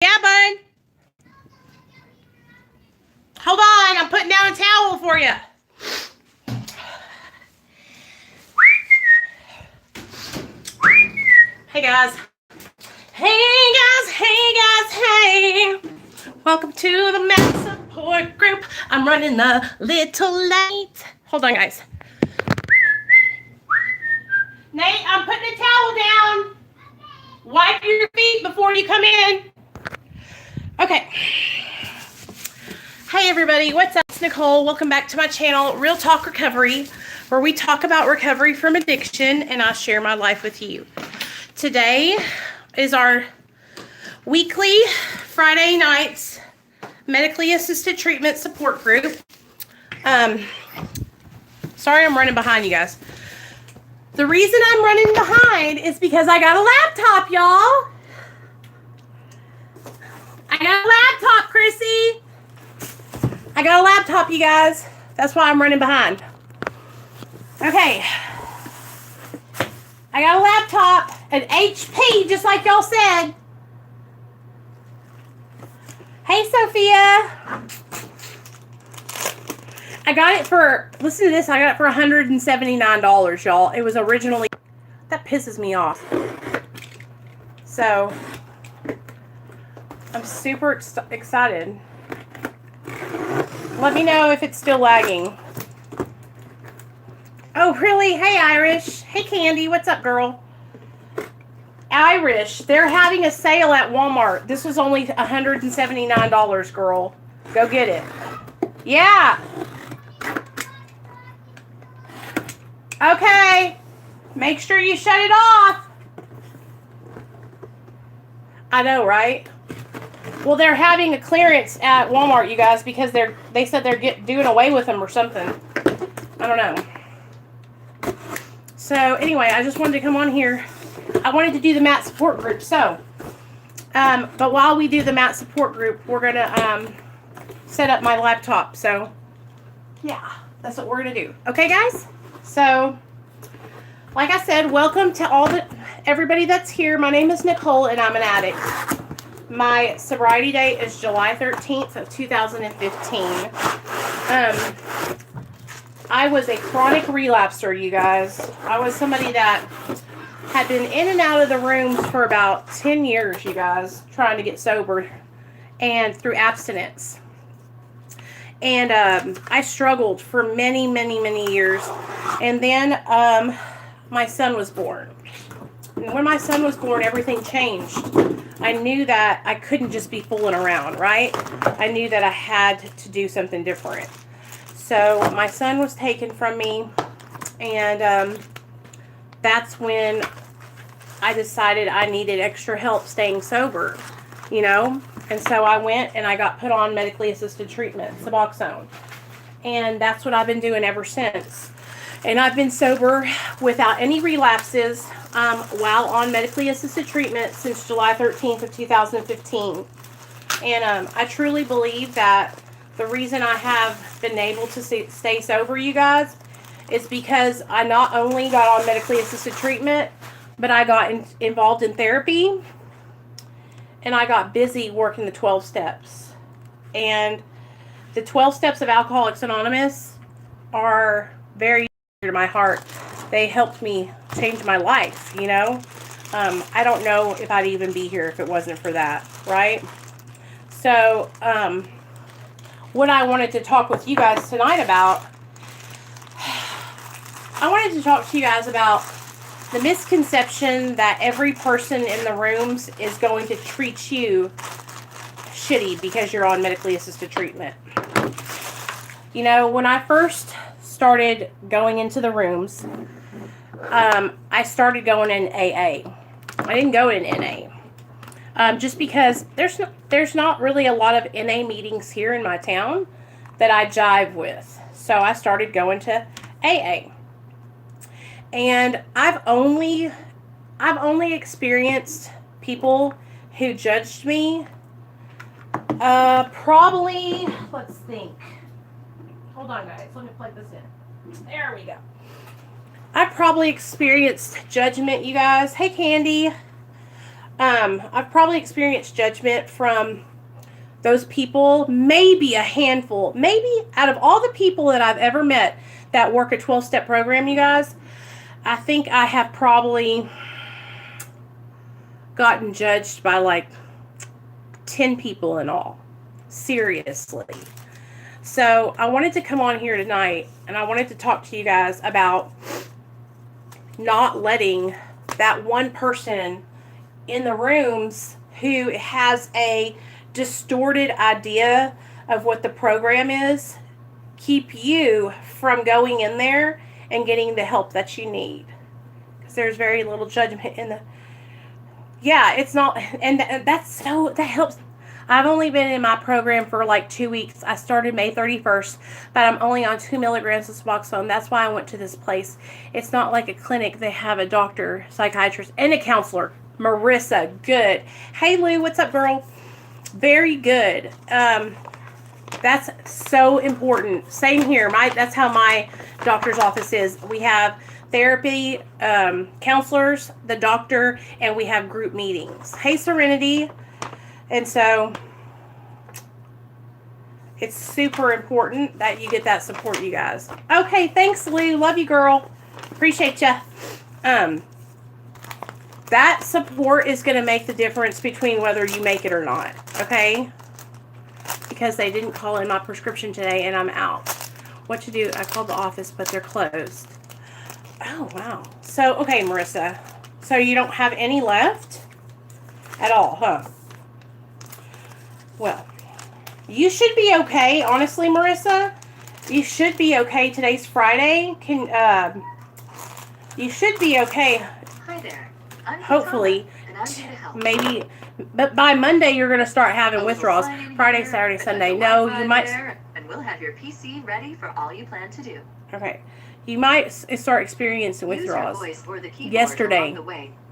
Yeah, bud. Hold on, I'm putting down a towel for you. Hey guys. Hey guys, hey guys, hey. Welcome to the Mat Support Group. I'm running a little late. Hold on, guys. Nate, I'm putting a towel down. Wipe your feet before you come in. Okay. Hey everybody, what's up? It's Nicole. Welcome back to my channel, Real Talk Recovery, where we talk about recovery from addiction and I share my life with you. Today is our weekly Friday nights medically assisted treatment support group. Sorry I'm running behind you guys. The reason I'm running behind is because I got a laptop, y'all. I got a laptop, Krissy. I got a laptop, you guys. That's why I'm running behind. Okay. I got a laptop, an HP, just like y'all said. Hey, Sophia. I got it for, listen to this, I got it for $179, y'all. It was originally, that pisses me off. So, I'm super excited. Let me know if it's still lagging. Oh, really? Hey, Irish. Hey, Candy. What's up, girl? Irish, they're having a sale at Walmart. This was only $179, girl. Go get it. Yeah. Okay. Make sure you shut it off. I know, right? Well, they're having a clearance at Walmart, you guys, because they said they're doing away with them or something. I don't know. So, anyway, I just wanted to come on here. I wanted to do the Mat Support Group. So, but while we do the Mat Support Group, we're going to set up my laptop. So, yeah, that's what we're going to do. Okay, guys? So, like I said, welcome to everybody that's here. My name is Nicole, and I'm an addict. My sobriety date is July 13th of 2015. I was a chronic relapser, you guys. I was somebody that had been in and out of the rooms for about 10 years, you guys, trying to get sober and through abstinence. And I struggled for many, many, many years. And then my son was born. And when my son was born, everything changed. I knew that I couldn't just be fooling around, right? I knew that I had to do something different. So my son was taken from me, and that's when I decided I needed extra help staying sober, you know? And so I went and I got put on medically assisted treatment, Suboxone. And that's what I've been doing ever since. And I've been sober without any relapses while on medically assisted treatment since July 13th of 2015. And I truly believe that the reason I have been able to stay sober, you guys, is because I not only got on medically assisted treatment, but I got involved in therapy, and I got busy working the 12 steps. And the 12 steps of Alcoholics Anonymous are very dear to my heart. They helped me change my life, you know. I don't know if I'd even be here if it wasn't for that, right? So, what I wanted to talk with you guys tonight about, I wanted to talk to you guys about the misconception that every person in the rooms is going to treat you shitty because you're on medically assisted treatment. You know, when I first started going into the rooms, I started going in AA. I didn't go in NA. Just because there's not really a lot of NA meetings here in my town that I jive with. So I started going to AA. And I've only experienced people who judged me. Probably, let's think. Hold on, guys. Let me plug this in. There we go. I probably experienced judgment, you guys. Hey, Candy. I've probably experienced judgment from those people, maybe a handful, maybe out of all the people that I've ever met that work a 12-step program, you guys, I think I have probably gotten judged by like 10 people in all. Seriously. So I wanted to come on here tonight and I wanted to talk to you guys about not letting that one person in the rooms who has a distorted idea of what the program is keep you from going in there and getting the help that you need. Because there's very little judgment in the... Yeah, it's not... And that's so... That helps. I've only been in my program for like 2 weeks. I started May 31st, but I'm only on 2 milligrams of Suboxone. That's why I went to this place. It's not like a clinic. They have a doctor, psychiatrist, and a counselor. Marissa, good. Hey, Lou, what's up, girl? Very good. That's so important. Same here. That's how my doctor's office is. We have therapy, counselors, the doctor, and we have group meetings. Hey, Serenity. And so it's super important that you get that support, you guys. Okay, thanks, Lou. Love you, girl. Appreciate ya. That support is going to make the difference between whether you make it or not. Okay? Because they didn't call in my prescription today and I'm out. What to do? I called the office, but they're closed. Oh, wow. So, okay, Marissa. So you don't have any left at all, huh? Well, you should be okay. Honestly, Marissa, you should be okay. Today's Friday. You should be okay. Hi there. Hopefully, maybe, but by Monday you're going to start having withdrawals. Friday, Saturday, Sunday. No, you might. And we'll have your PC ready for all you plan to do. Okay. You might start experiencing withdrawals. Yesterday,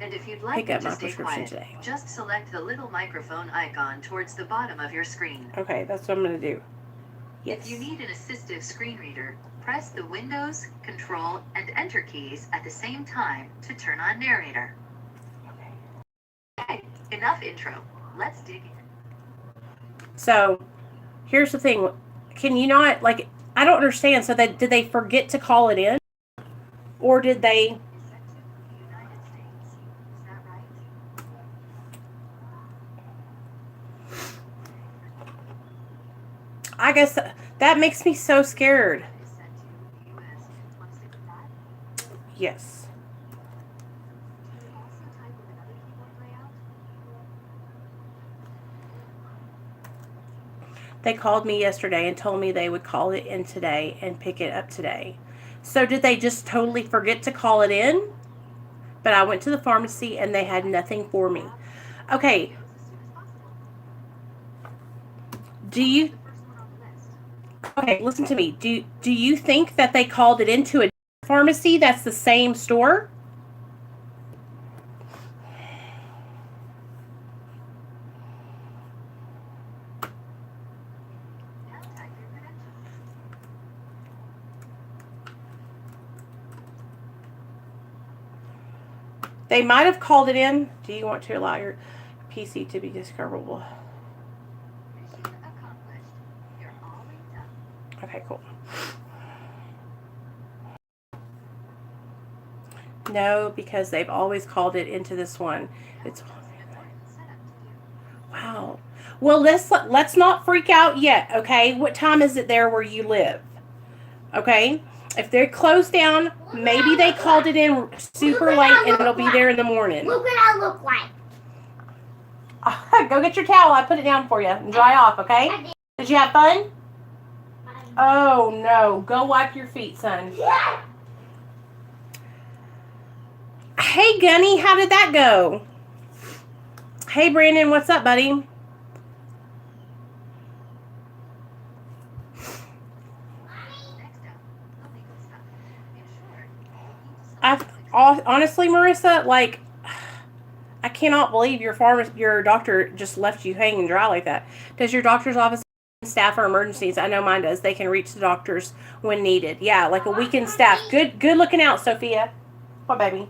and if you'd like pick up to my stay prescription quiet, today. just select the little microphone icon towards the bottom of your screen. Okay, that's what I'm going to do. Yes. If you need an assistive screen reader, press the Windows, Control, and Enter keys at the same time to turn on narrator. Okay, enough intro. Let's dig in. So, here's the thing. Can you not, like, I don't understand. So, did they forget to call it in? Or did they... I guess that makes me so scared. Yes. They called me yesterday and told me they would call it in today and pick it up today. So did they just totally forget to call it in? But I went to the pharmacy and they had nothing for me. Okay. Okay, listen to me. Do you think that they called it into a pharmacy that's the same store? They might have called it in. Do you want to allow your PC to be discoverable? Okay, cool. No, because they've always called it into this one. It's wow. Well, let's not freak out yet, okay? What time is it there where you live? Okay? If they're closed down, maybe they called it in super late and it'll be there in the morning. Look what I look like. Go get your towel. I put it down for you and dry off, okay? Did you have fun? Oh, no. Go wipe your feet, son. Hey, Gunny. How did that go? Hey, Brandon. What's up, buddy? Honestly, Marissa, like, I cannot believe your doctor just left you hanging dry like that. Does your doctor's office staff or emergencies? I know mine does. They can reach the doctors when needed. Yeah, like a weekend staff. Good looking out, Sophia. What, baby?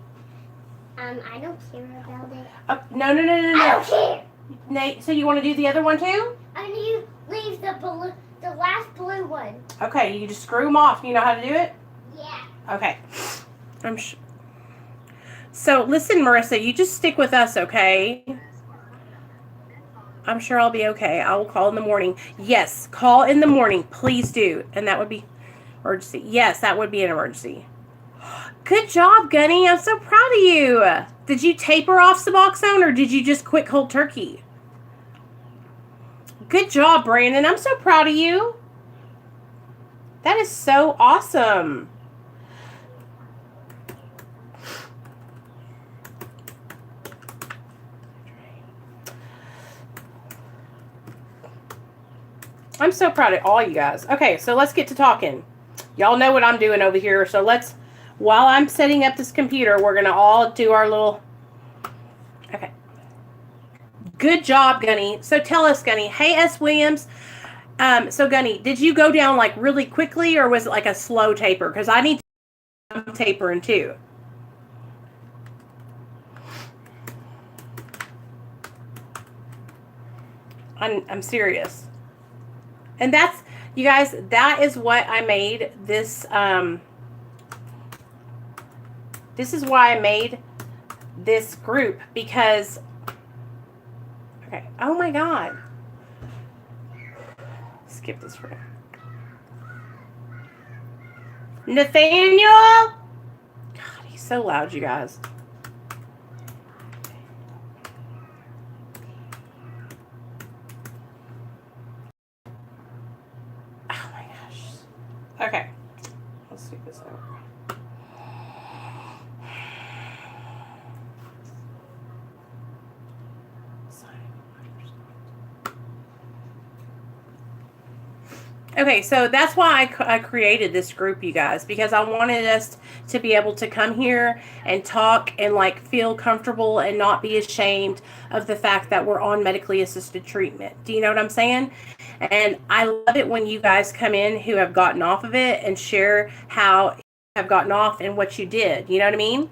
I don't care about it. No. I don't care. Nate, so you want to do the other one too? I need to leave the last blue one. Okay, you just screw them off. You know how to do it? Yeah. Okay. So listen, Marissa, you just stick with us, okay? I'm sure I'll be okay. I will call in the morning. Yes, call in the morning. Please do. And that would be emergency. Yes, that would be an emergency. Good job, Gunny. I'm so proud of you. Did you taper off Suboxone or did you just quit cold turkey? Good job, Brandon. I'm so proud of you. That is so awesome. I'm so proud of all you guys. Okay, so let's get to talking. Y'all know what I'm doing over here. So let's, while I'm setting up this computer, we're going to all do our little... Okay. Good job, Gunny. So tell us, Gunny. Hey, S. Williams. So, Gunny, did you go down like really quickly or was it like a slow taper? Because I need to tapering too. I'm serious. And that's, you guys, that is what I made this, this is why I made this group, because, okay, oh my God. Skip this for now. Nathaniel! God, he's so loud, you guys. Okay, let's do this over. Okay, so that's why I created this group, you guys, because I wanted us to be able to come here and talk and like feel comfortable and not be ashamed of the fact that we're on medically assisted treatment. Do you know what I'm saying? And I love it when you guys come in who have gotten off of it and share how you have gotten off and what you did. You know what I mean?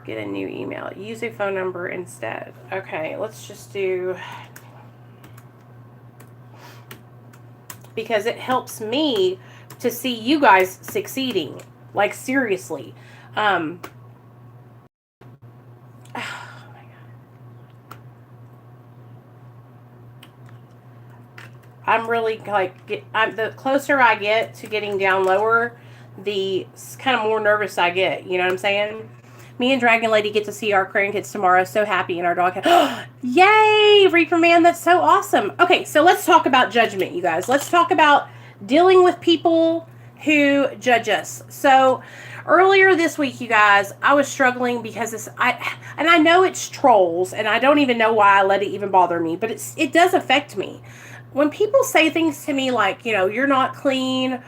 Get a new email. Use a phone number instead. Okay, let's just do... Because it helps me to see you guys succeeding. Like, seriously. Oh, my God. I'm really, like, the closer I get to getting down lower, the kind of more nervous I get. You know what I'm saying? Me and Dragon Lady get to see our grandkids tomorrow. So happy. And our dog. Yay! Reaper Man, that's so awesome. Okay, so let's talk about judgment, you guys. Let's talk about dealing with people who judge us. So earlier this week, you guys, I was struggling because I know it's trolls, and I don't even know why I let it even bother me, but it does affect me. When people say things to me like, you know, you're not clean,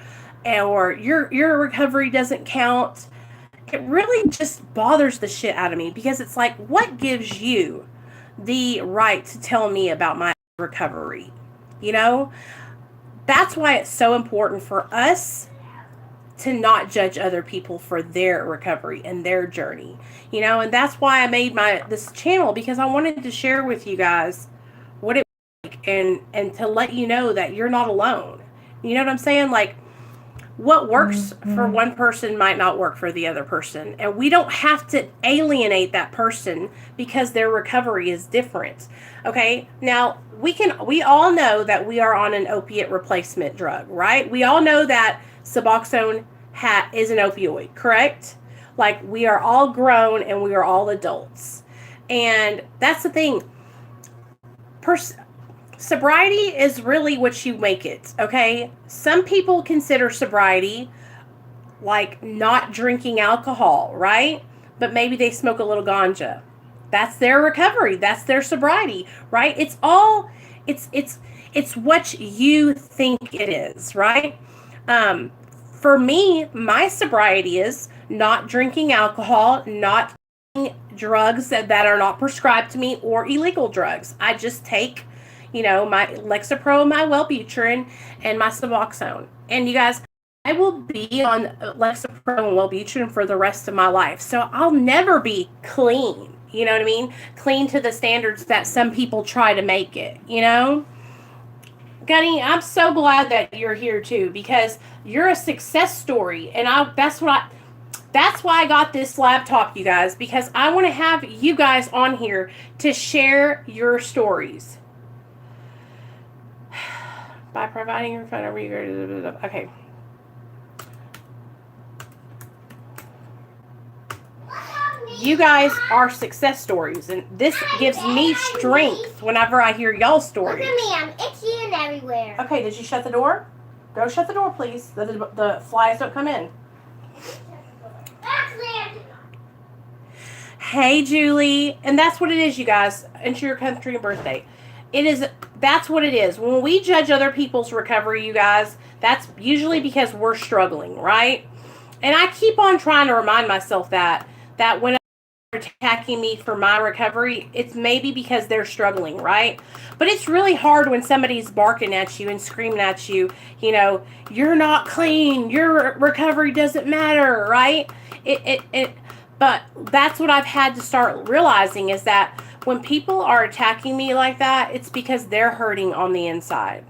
or your recovery doesn't count, it really just bothers the shit out of me, because it's like, what gives you the right to tell me about my recovery? You know, that's why it's so important for us to not judge other people for their recovery and their journey, you know. And that's why I made this channel, because I wanted to share with you guys what it was like, and to let you know that you're not alone. You know what I'm saying? Like, what works for one person might not work for the other person. And we don't have to alienate that person because their recovery is different. Okay? Now, we all know that we are on an opiate replacement drug, right? We all know that Suboxone is an opioid, correct? Like, we are all grown and we are all adults. And that's the thing. Sobriety is really what you make it, okay? Some people consider sobriety like not drinking alcohol, right? But maybe they smoke a little ganja. That's their recovery. That's their sobriety, right? It's what you think it is, right? For me, my sobriety is not drinking alcohol, not taking drugs that are not prescribed to me, or illegal drugs. I just take, you know, my Lexapro, my Wellbutrin, and my Suboxone. And you guys, I will be on Lexapro and Wellbutrin for the rest of my life. So I'll never be clean. You know what I mean? Clean to the standards that some people try to make it, you know? Gunny, I'm so glad that you're here too, because you're a success story. And that's why I got this laptop, you guys, because I want to have you guys on here to share your stories. By providing your phone number, okay. You guys are success stories, and this gives me strength whenever I hear y'all's stories. Look at me, I'm itchy and everywhere. Okay, did you shut the door? Go shut the door, please. The flies don't come in. Hey, Julie. And that's what it is, you guys. Into your country and birthday. That's what it is. When we judge other people's recovery, you guys, that's usually because we're struggling, right? And I keep on trying to remind myself that when attacking me for my recovery, it's maybe because they're struggling, right? But it's really hard when somebody's barking at you and screaming at you, you know, you're not clean, your recovery doesn't matter, right? But that's what I've had to start realizing, is that when people are attacking me like that, it's because they're hurting on the inside,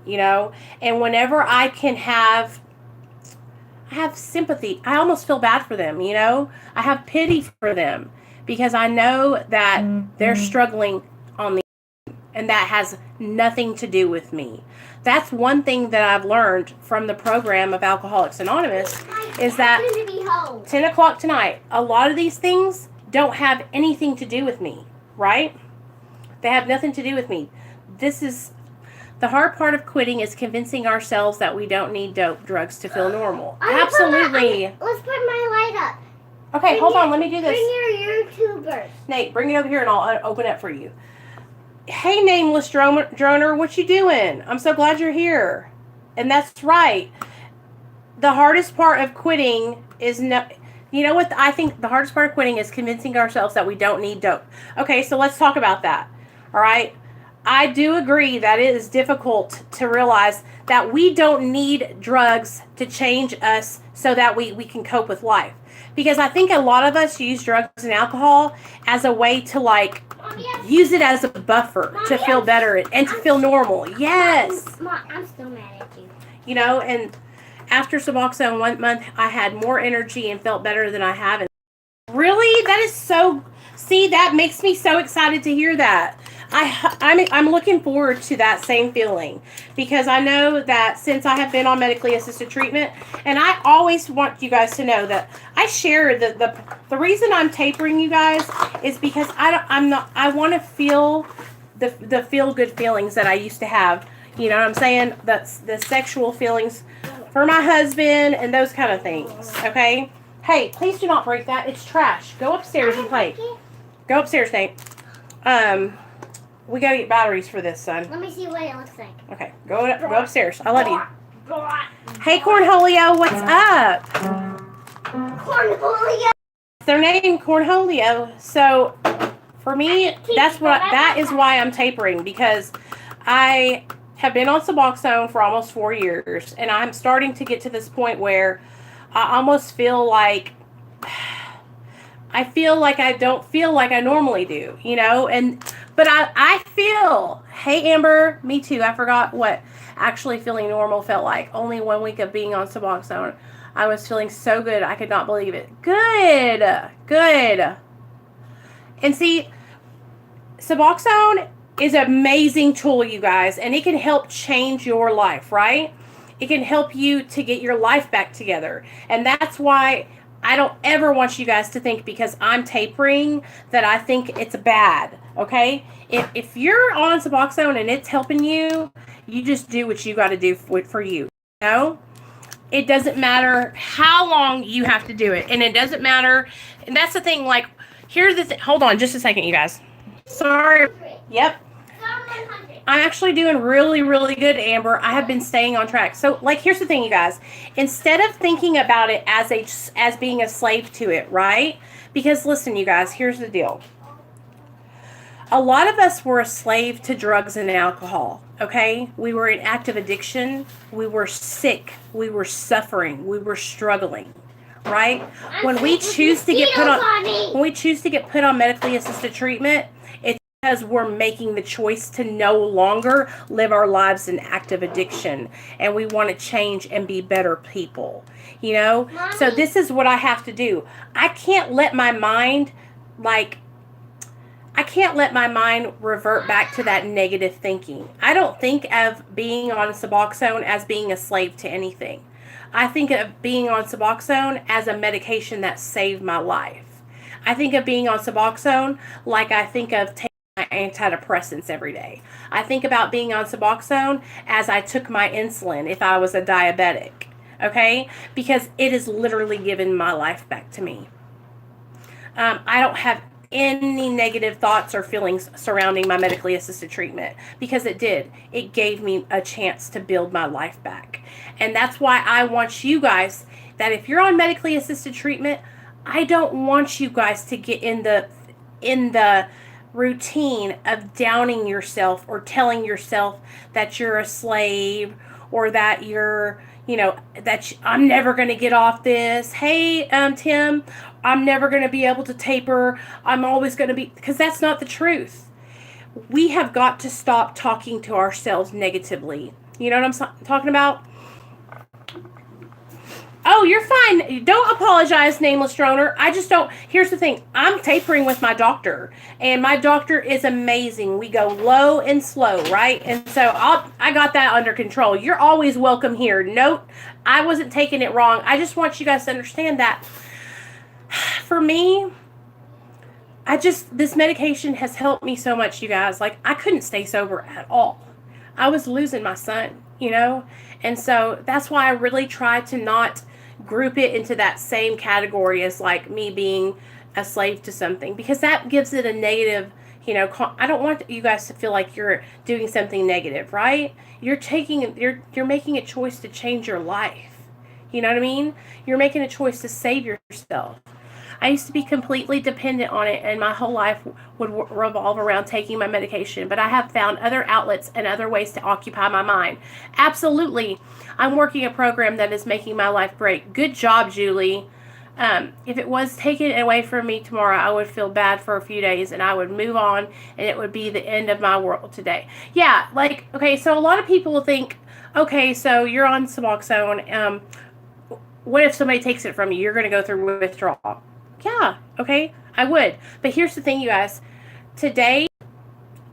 you know? And whenever I can have sympathy, I almost feel bad for them, you know? I have pity for them because I know that they're struggling on the inside, and that has nothing to do with me. That's one thing that I've learned from the program of Alcoholics Anonymous, is that 10 o'clock tonight, a lot of these things don't have anything to do with me, right? They have nothing to do with me. This is the hard part of quitting, is convincing ourselves that we don't need dope drugs to feel normal. Absolutely. Let's put my light up. Okay, hold on. Let me do this. Bring your YouTubers. Nate, bring it over here and I'll open it for you. Hey, nameless droner, what you doing? I'm so glad you're here. And that's right. The hardest part of quitting is you know what? I think the hardest part of quitting is convincing ourselves that we don't need dope. Okay, so let's talk about that. All right? I do agree that it is difficult to realize that we don't need drugs to change us so that we can cope with life. Because I think a lot of us use drugs and alcohol as a way to, like, use it as a buffer to feel better and to feel normal. Yes. Mom, I'm still mad at you. You know, and after Suboxone 1 month, I had more energy and felt better than I have. And really? That is so... See, that makes me so excited to hear that. I'm looking forward to that same feeling, because I know that since I have been on medically assisted treatment, and I always want you guys to know that I share the reason I'm tapering, you guys, is because I want to feel the feel good feelings that I used to have. You know what I'm saying? That's the sexual feelings for my husband and those kind of things. Okay. Hey, please do not break that. It's trash. Go upstairs and play. Go upstairs, Nate. We gotta get batteries for this, son. Let me see what it looks like. Okay, go upstairs. I love you. Hey, Cornholio, what's up? Cornholio. Their name, Cornholio. So, for me, that is why I'm tapering, because I have been on Suboxone for almost 4 years, and I'm starting to get to this point where I almost feel like I don't feel like I normally do, you know, but I feel, hey, Amber, me too. I forgot what actually feeling normal felt like. Only 1 week of being on Suboxone, I was feeling so good. I could not believe it. Good. And see, Suboxone is an amazing tool, you guys, and it can help change your life, right? It can help you to get your life back together. And that's why I don't ever want you guys to think because I'm tapering that I think it's bad, okay? If you're on Suboxone and it's helping you, you just do what you got to do for you, you know? It doesn't matter how long you have to do it. And it doesn't matter, and that's the thing, like, here's the thing. Hold on just a second, you guys. Sorry. Yep. I'm actually doing really, really good, Amber. I have been staying on track. So, like, here's the thing, you guys. Instead of thinking about it as being a slave to it, right? Because, listen, you guys, here's the deal. A lot of us were a slave to drugs and alcohol. Okay? We were in active addiction. We were sick. We were suffering. We were struggling. Right? When we choose to get put on medically assisted treatment, it's because we're making the choice to no longer live our lives in active addiction, and we want to change and be better people. You know? Mommy. So this is what I have to do. I can't let my mind revert back to that negative thinking. I don't think of being on Suboxone as being a slave to anything. I think of being on Suboxone as a medication that saved my life. I think of being on Suboxone like I think of taking my antidepressants every day. I think about being on Suboxone as I took my insulin if I was a diabetic. Okay? Because it has literally given my life back to me. I don't have any negative thoughts or feelings surrounding my medically assisted treatment, because it did. It gave me a chance to build my life back. And that's why I want you guys, that if you're on medically assisted treatment, I don't want you guys to get in the routine of downing yourself or telling yourself that you're a slave, or that you're, I'm never going to get off this. Hey, Tim, I'm never going to be able to taper. I'm always going to be, because that's not the truth. We have got to stop talking to ourselves negatively. You know what I'm talking about? Oh, you're fine. Don't apologize, nameless droner. I just don't. Here's the thing. I'm tapering with my doctor, and my doctor is amazing. We go low and slow, right? And so I got that under control. You're always welcome here. Note, I wasn't taking it wrong. I just want you guys to understand that for me, this medication has helped me so much, you guys. Like, I couldn't stay sober at all. I was losing my son, And so that's why I really try to not group it into that same category as like me being a slave to something, because that gives it a negative, I don't want you guys to feel like you're doing something negative, right? You're making a choice to change your life. You know what I mean? You're making a choice to save yourself. I used to be completely dependent on it, and my whole life would revolve around taking my medication. But I have found other outlets and other ways to occupy my mind. Absolutely. I'm working a program that is making my life great. Good job, Julie. If it was taken away from me tomorrow, I would feel bad for a few days, and I would move on, and it would be the end of my world today. Yeah, okay, so a lot of people will think, okay, so you're on Suboxone. What if somebody takes it from you? You're going to go through withdrawal. Yeah, okay, I would. But here's the thing, you guys. Today,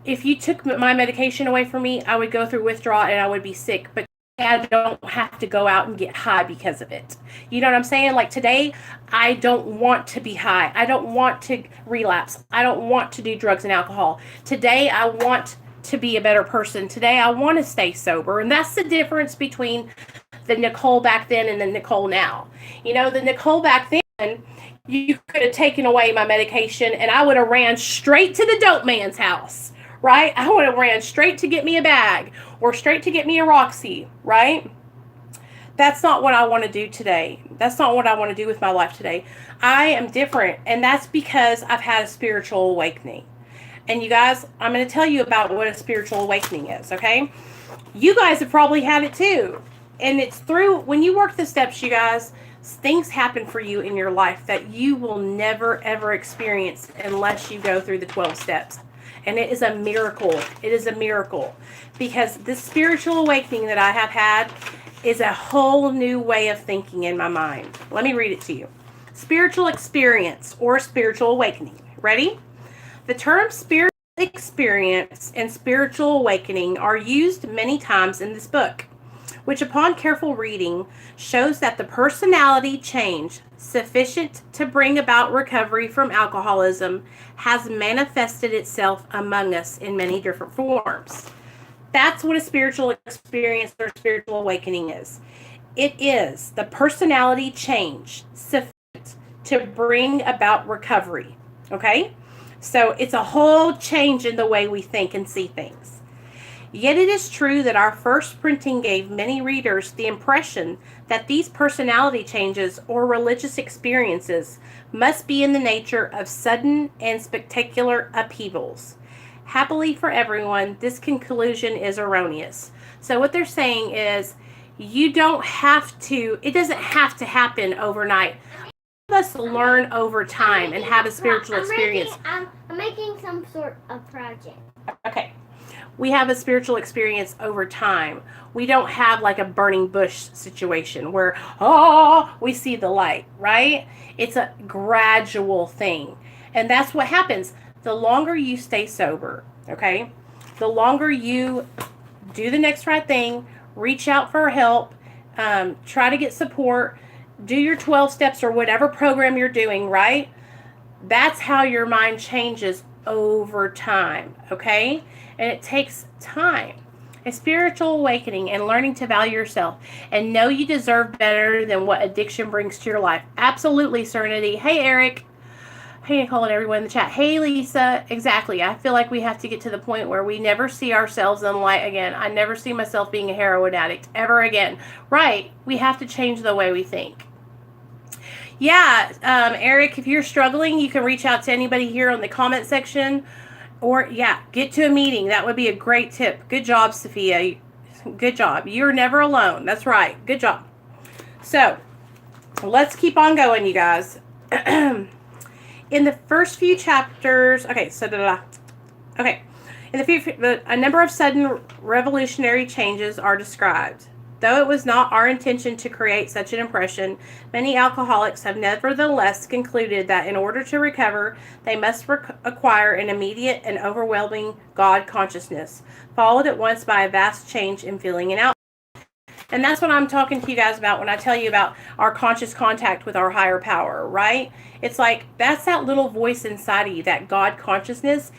if you took my medication away from me, I would go through withdrawal and I would be sick. But I don't have to go out and get high because of it. You know what I'm saying? Like today, I don't want to be high. I don't want to relapse. I don't want to do drugs and alcohol. Today, I want to be a better person. Today, I want to stay sober. And that's the difference between the Nicole back then and the Nicole now. The Nicole back then, you could have taken away my medication and I would have ran straight to the dope man's house, right? I would have ran straight to get me a bag or straight to get me a Roxy, right? That's not what I want to do today. That's not what I want to do with my life today. I am different, and that's because I've had a spiritual awakening. And you guys, I'm going to tell you about what a spiritual awakening is, okay? You guys have probably had it too. And it's through, when you work the steps, you guys, things happen for you in your life that you will never, ever experience unless you go through the 12 steps. And it is a miracle. It is a miracle. Because this spiritual awakening that I have had is a whole new way of thinking in my mind. Let me read it to you. Spiritual experience or spiritual awakening. Ready? The terms spiritual experience and spiritual awakening are used many times in this book, which upon careful reading shows that the personality change sufficient to bring about recovery from alcoholism has manifested itself among us in many different forms. That's what a spiritual experience or spiritual awakening is. It is the personality change sufficient to bring about recovery. Okay? So it's a whole change in the way we think and see things. Yet it is true that our first printing gave many readers the impression that these personality changes or religious experiences must be in the nature of sudden and spectacular upheavals. Happily for everyone, this conclusion is erroneous. So what they're saying is you don't have to, it doesn't have to happen overnight. Us learn over time and have a spiritual experience. I'm making some sort of project. Okay. We have a spiritual experience over time. We don't have like a burning bush situation where, we see the light, right? It's a gradual thing. And that's what happens. The longer you stay sober, okay? The longer you do the next right thing, reach out for help, try to get support, do your 12 steps or whatever program you're doing, right? That's how your mind changes over time, okay? And it takes time. A spiritual awakening and learning to value yourself and know you deserve better than what addiction brings to your life. Absolutely, Serenity. Hey, Eric. Hey, Nicole and everyone in the chat. Hey, Lisa. Exactly. I feel like we have to get to the point where we never see ourselves in the light again. I never see myself being a heroin addict ever again. Right. We have to change the way we think. Yeah, Eric, if you're struggling, you can reach out to anybody here on the comment section. Or, get to a meeting. That would be a great tip. Good job, Sophia. Good job. You're never alone. That's right. Good job. So, let's keep on going, you guys. In the first few chapters, a number of sudden revolutionary changes are described. Though it was not our intention to create such an impression, many alcoholics have nevertheless concluded that in order to recover, they must acquire an immediate and overwhelming God consciousness, followed at once by a vast change in feeling and outlook. And that's what I'm talking to you guys about when I tell you about our conscious contact with our higher power, right? It's like, that's that little voice inside of you, that God consciousness.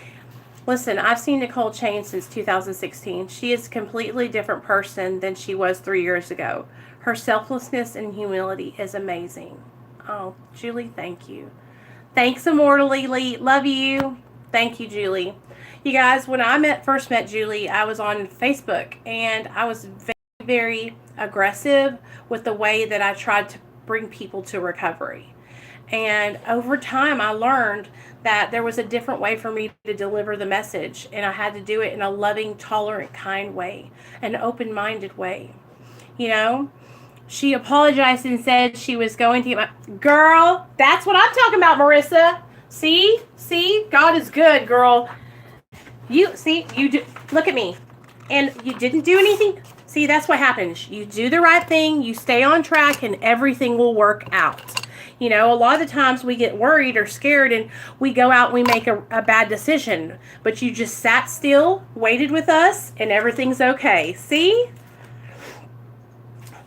Listen, I've seen Nicole change since 2016. She is a completely different person than she was 3 years ago. Her selflessness and humility is amazing. Oh, Julie, thank you. Thanks, Immortally Lee. Love you. Thank you, Julie. You guys, when I first met Julie, I was on Facebook, and I was very, very aggressive with the way that I tried to bring people to recovery. And over time, I learned that there was a different way for me to deliver the message, and I had to do it in a loving, tolerant, kind way, an open-minded way. You know, she apologized and said she was going to get my girl. That's what I'm talking about, Marissa. See, God is good, girl. You do. Look at me, and you didn't do anything. See, that's what happens. You do the right thing, you stay on track, and everything will work out. You know, a lot of the times we get worried or scared and we go out and we make a bad decision. But you just sat still, waited with us, and everything's okay. See?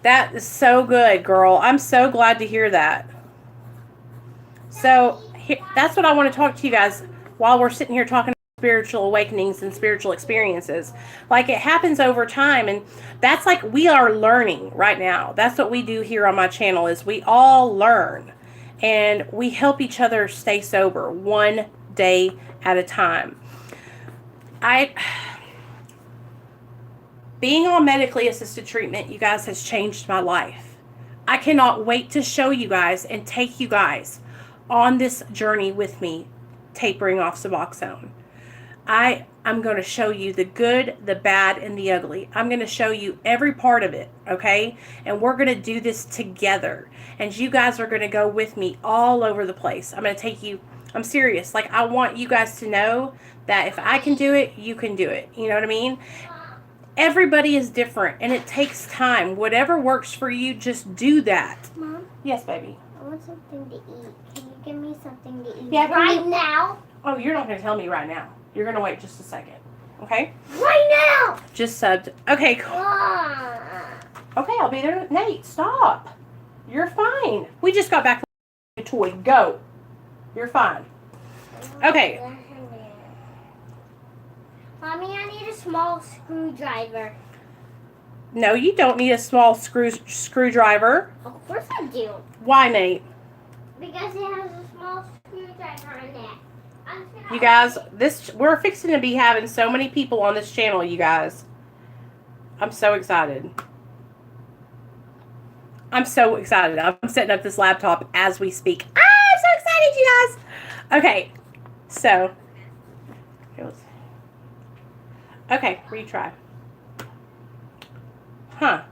That is so good, girl. I'm so glad to hear that. So, that's what I want to talk to you guys while we're sitting here talking about spiritual awakenings and spiritual experiences. Like, it happens over time, and that's like we are learning right now. That's what we do here on my channel, is we all learn. And we help each other stay sober one day at a time. Being on medically assisted treatment, you guys, has changed my life. I cannot wait to show you guys and take you guys on this journey with me, tapering off Suboxone. I'm going to show you the good, the bad, and the ugly. I'm going to show you every part of it, okay? And we're going to do this together. And you guys are going to go with me all over the place. I'm going to take you, I'm serious. Like, I want you guys to know that if I can do it, you can do it. You know what I mean? Everybody is different, and it takes time. Whatever works for you, just do that. Mom? Yes, baby? I want something to eat. Can you give me something to eat Yeah, now? Oh, you're not going to tell me right now. You're going to wait just a second. Okay? Right now! Just subbed. Okay, cool. Okay, I'll be there. Nate, stop. You're fine. We just got back from a toy. Go. You're fine. Okay. Mommy, I need a small screwdriver. No, you don't need a small screwdriver. Of course I do. Why, Nate? Because it has a small screwdriver in it. You guys, we're fixing to be having so many people on this channel, you guys. I'm so excited. I'm so excited. I'm setting up this laptop as we speak. I'm so excited, you guys. Okay, so Okay, retry. Huh.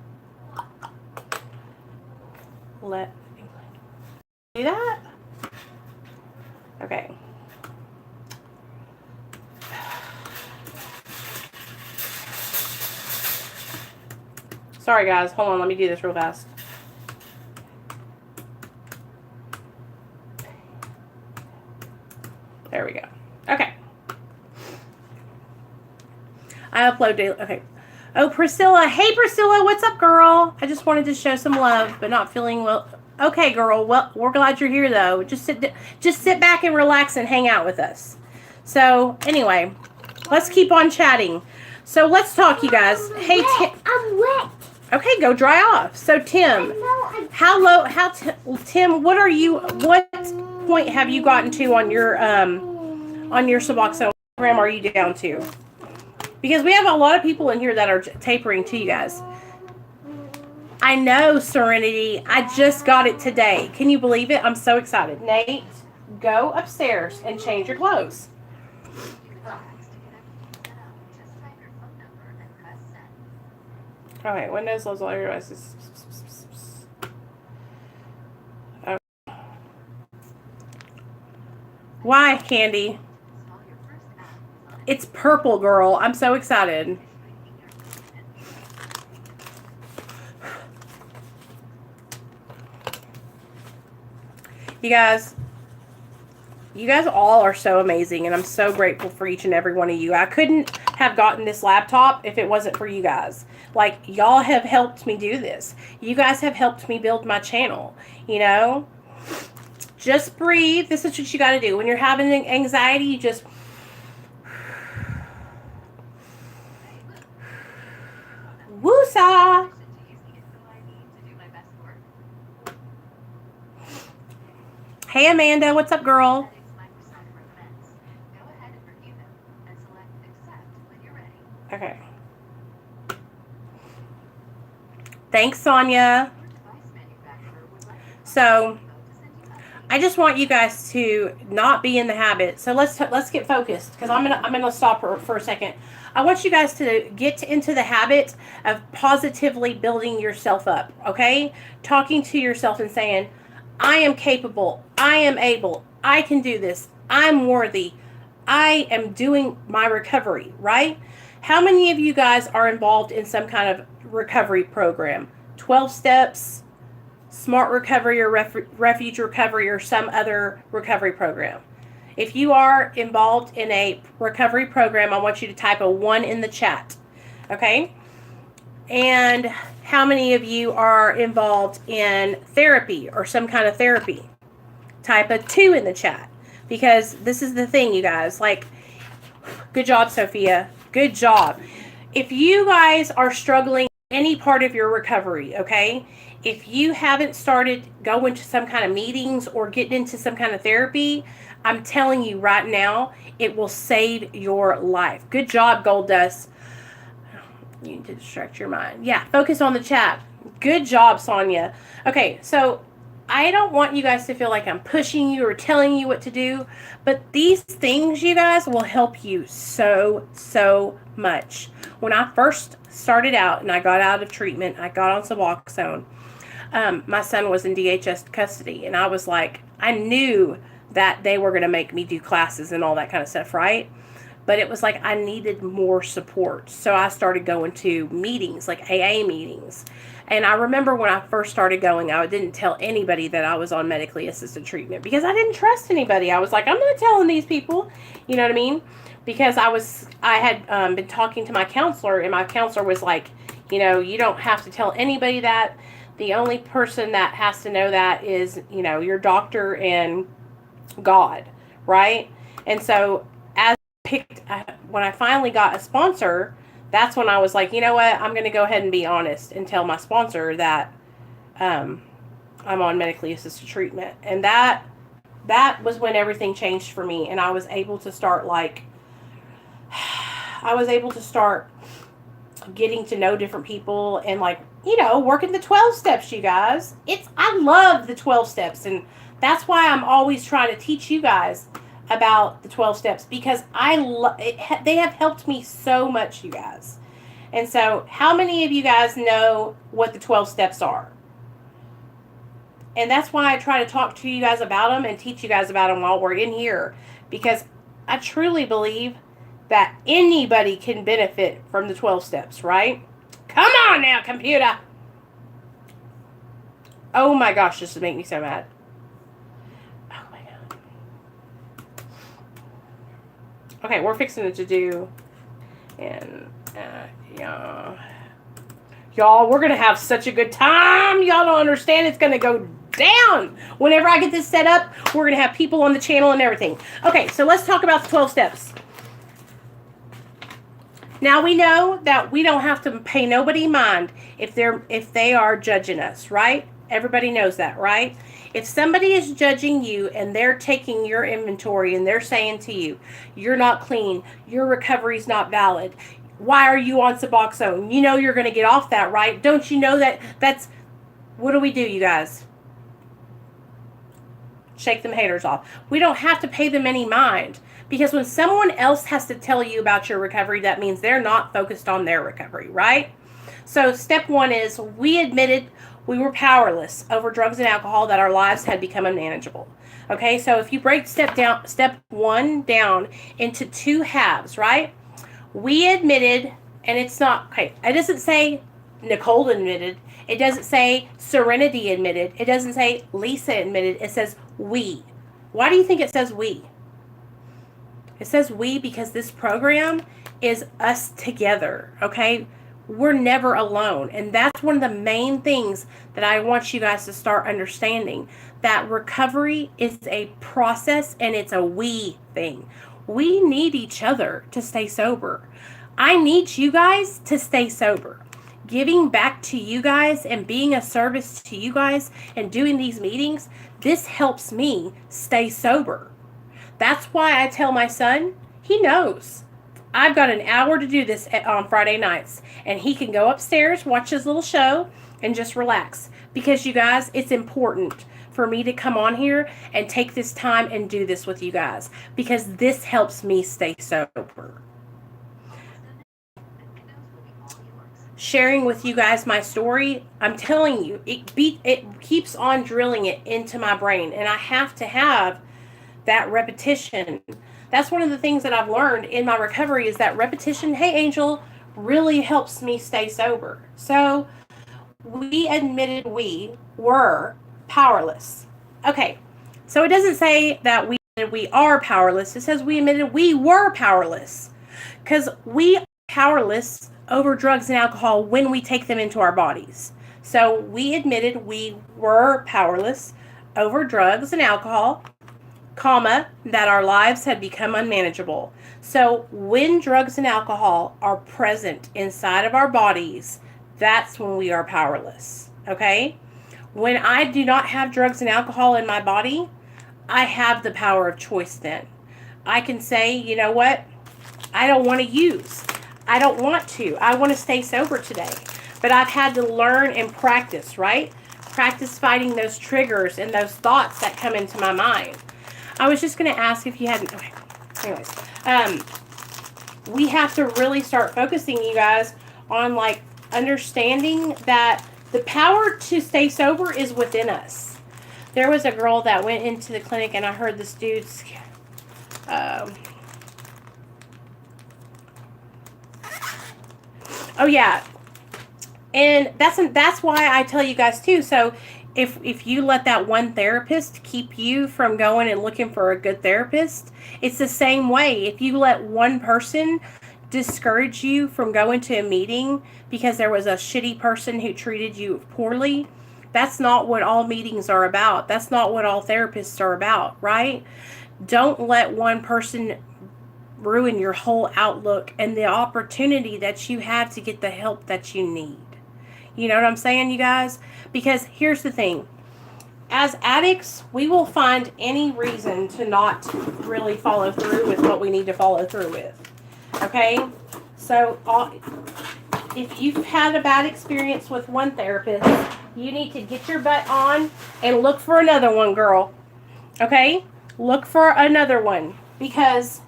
Let me do that. Okay. Sorry guys, hold on, let me do this real fast. There we go. Okay. I upload daily. Okay. Oh, Priscilla. Hey, Priscilla. What's up, girl? I just wanted to show some love, but not feeling well. Okay, girl. Well, we're glad you're here, though. Just sit back and relax and hang out with us. So, anyway, let's keep on chatting. So, let's talk, you guys. Hey, Tim. I'm wet. Okay, go dry off. So, Tim, Tim, what point have you gotten to on your Suboxone program are you down to? Because we have a lot of people in here that are tapering too, you guys. I know, Serenity. I just got it today. Can you believe it? I'm so excited. Nate, go upstairs and change your clothes. All right, Windows loads all your devices. Okay. Why, Candy? It's purple, girl. I'm so excited. You guys all are so amazing, and I'm so grateful for each and every one of you. I couldn't have gotten this laptop if it wasn't for you guys. Like, y'all have helped me do this. You guys have helped me build my channel, you know? Just breathe. This is what you got to do. When you're having anxiety, you just... Woosa! Hey, Amanda. What's up, girl? Okay. Thanks, Sonia. So, I just want you guys to not be in the habit. So let's get focused, because I'm gonna stop for a second. I want you guys to get into the habit of positively building yourself up. Okay, talking to yourself and saying, "I am capable. I am able. I can do this. I'm worthy. I am doing my recovery." Right? How many of you guys are involved in some kind of recovery program? 12 steps, Smart Recovery, or Refuge Recovery, or some other recovery program? If you are involved in a recovery program, I want you to type a 1 in the chat. Okay? And how many of you are involved in therapy or some kind of therapy? Type a 2 in the chat. Because this is the thing, you guys. Like, good job, Sophia. Good job. If you guys are struggling any part of your recovery, okay? If you haven't started going to some kind of meetings or getting into some kind of therapy, I'm telling you right now, it will save your life. Good job, Gold Dust. You need to distract your mind. Yeah, focus on the chat. Good job, Sonia. Okay, so I don't want you guys to feel like I'm pushing you or telling you what to do, but these things, you guys, will help you so much. When I first started out and I got out of treatment, I got on Suboxone, my son was in DHS custody, and I was like, I knew that they were going to make me do classes and all that kind of stuff, right? But it was like I needed more support. So I started going to meetings, like AA meetings. And I remember when I first started going, I didn't tell anybody that I was on medically assisted treatment because I didn't trust anybody. I was like, I'm not telling these people, you know what I mean? Because I had been talking to my counselor, and my counselor was like, you know, you don't have to tell anybody that. The only person that has to know that is, you know, your doctor and God, right? And so when I finally got a sponsor, that's when I was like, you know what, I'm going to go ahead and be honest and tell my sponsor that I'm on medically assisted treatment. And that was when everything changed for me, and I was able to start getting to know different people and, like, you know, working the 12 steps, you guys. I love the 12 steps, and that's why I'm always trying to teach you guys about the 12 steps because they have helped me so much, you guys. And so, how many of you guys know what the 12 steps are? And that's why I try to talk to you guys about them and teach you guys about them while we're in here. Because I truly believe that anybody can benefit from the 12 steps, right? Come on now, computer. Oh my gosh, this is making me so mad. Oh my God. Okay, we're fixing it to do. And, yeah. Y'all, we're going to have such a good time. Y'all don't understand. It's going to go down. Whenever I get this set up, we're going to have people on the channel and everything. Okay, so let's talk about the 12 steps. Now we know that we don't have to pay nobody mind if they are judging us, right? Everybody knows that, right? If somebody is judging you and they're taking your inventory and they're saying to you, you're not clean, your recovery's not valid, why are you on Suboxone? You know you're going to get off that, right? Don't you know that's... What do we do, you guys? Shake them haters off. We don't have to pay them any mind. Because when someone else has to tell you about your recovery, that means they're not focused on their recovery, right? So step 1 is we admitted we were powerless over drugs and alcohol, that our lives had become unmanageable. Okay, so if you break step 1 down into 2 halves, right? We admitted, and it's not, okay, it doesn't say Nicole admitted. It doesn't say Serenity admitted. It doesn't say Lisa admitted. It says we. Why do you think it says we? It says we because this program is us together, okay? We're never alone. And that's one of the main things that I want you guys to start understanding. That recovery is a process and it's a we thing. We need each other to stay sober. I need you guys to stay sober. Giving back to you guys and being a service to you guys and doing these meetings, this helps me stay sober. That's why I tell my son, he knows. I've got an hour to do this on Friday nights. And he can go upstairs, watch his little show, and just relax. Because you guys, it's important for me to come on here and take this time and do this with you guys. Because this helps me stay sober. Sharing with you guys my story, I'm telling you, it keeps on drilling it into my brain. And I have to have that repetition. That's one of the things that I've learned in my recovery is that repetition, hey Angel, really helps me stay sober. So we admitted we were powerless. Okay, so it doesn't say that we are powerless. It says we admitted we were powerless. Because we are powerless over drugs and alcohol when we take them into our bodies. So we admitted we were powerless over drugs and alcohol, comma, that our lives had become unmanageable. So when drugs and alcohol are present inside of our bodies, that's when we are powerless, okay? When I do not have drugs and alcohol in my body, I have the power of choice then. I can say, you know what? I don't want to use. I don't want to. I want to stay sober today. But I've had to learn and practice, right? Practice fighting those triggers and those thoughts that come into my mind. I was just going to ask if you hadn't... Okay. Anyways, we have to really start focusing, you guys, on, like, understanding that the power to stay sober is within us. There was a girl that went into the clinic, and I heard this dude's... oh, yeah. And that's why I tell you guys, too. So... If you let that one therapist keep you from going and looking for a good therapist, it's the same way. If you let one person discourage you from going to a meeting because there was a shitty person who treated you poorly, that's not what all meetings are about. That's not what all therapists are about, right? Don't let one person ruin your whole outlook and the opportunity that you have to get the help that you need. You know what I'm saying, you guys? Because here's the thing. As addicts, we will find any reason to not really follow through with what we need to follow through with. Okay? So, if you've had a bad experience with one therapist, you need to get your butt on and look for another one, girl. Okay? Look for another one, because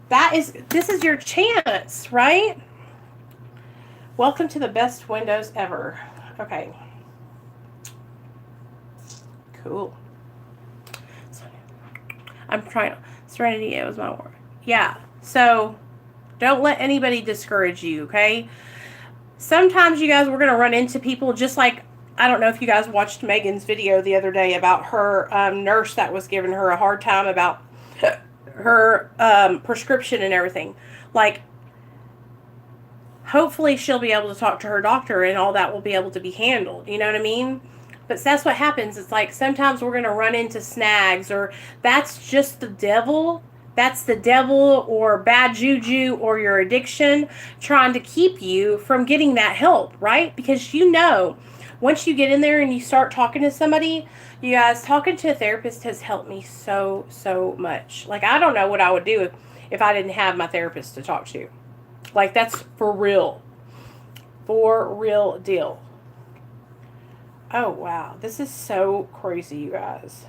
this is your chance, right? Welcome to the best windows ever. Okay. Cool. I'm trying. Serenity, it was my word. Yeah. So don't let anybody discourage you, okay? Sometimes, you guys, we're going to run into people just like, I don't know if you guys watched Megan's video the other day about her nurse that was giving her a hard time about her prescription and everything. Like, hopefully she'll be able to talk to her doctor and all that will be able to be handled. You know what I mean? But that's what happens. It's like sometimes we're going to run into snags, or that's just the devil. That's the devil or bad juju or your addiction trying to keep you from getting that help, right? Because once you get in there and you start talking to somebody, you guys, talking to a therapist has helped me so, so much. Like, I don't know what I would do if I didn't have my therapist to talk to. Like, that's for real. For real deal. Oh, wow. This is so crazy, you guys.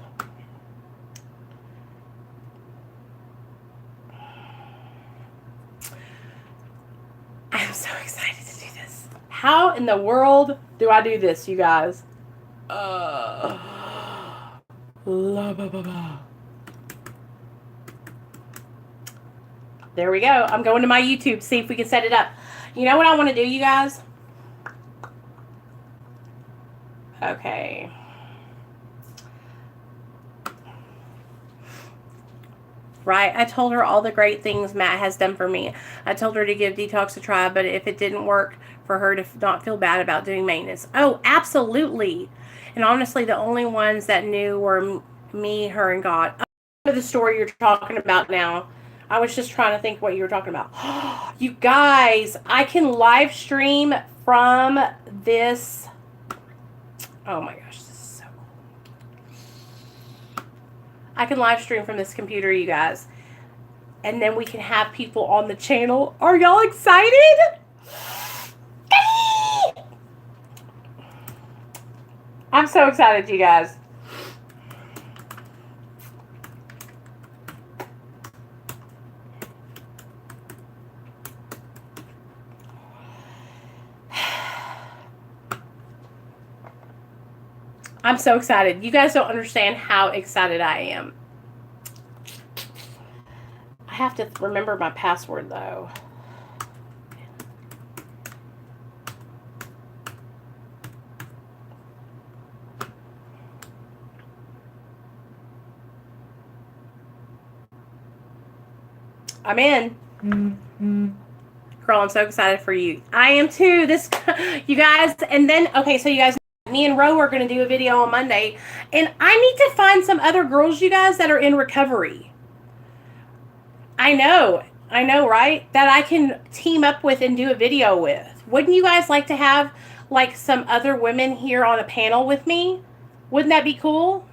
I'm so excited to do this. How in the world do I do this, you guys? There we go. I'm going to my YouTube, see if we can set it up. You know what I want to do, you guys? Okay. Right? I told her all the great things Matt has done for me. I told her to give detox a try, but if it didn't work, for her to not feel bad about doing maintenance. Oh, absolutely. And honestly, the only ones that knew were me, her, and God. I know the story you're talking about now. I was just trying to think what you were talking about. You guys, I can live stream from this. Oh my gosh, this is so cool. I can live stream from this computer, you guys. And then we can have people on the channel. Are y'all excited? I'm so excited, you guys. I'm so excited. You guys don't understand how excited I am. I have to remember my password, though. I'm in. Girl, I'm so excited for you. I am too. You guys, and then, okay, so you guys, me and Ro are going to do a video on Monday, and I need to find some other girls, you guys, that are in recovery. I know, right? That I can team up with and do a video with. Wouldn't you guys like to have, like, some other women here on a panel with me? Wouldn't that be cool?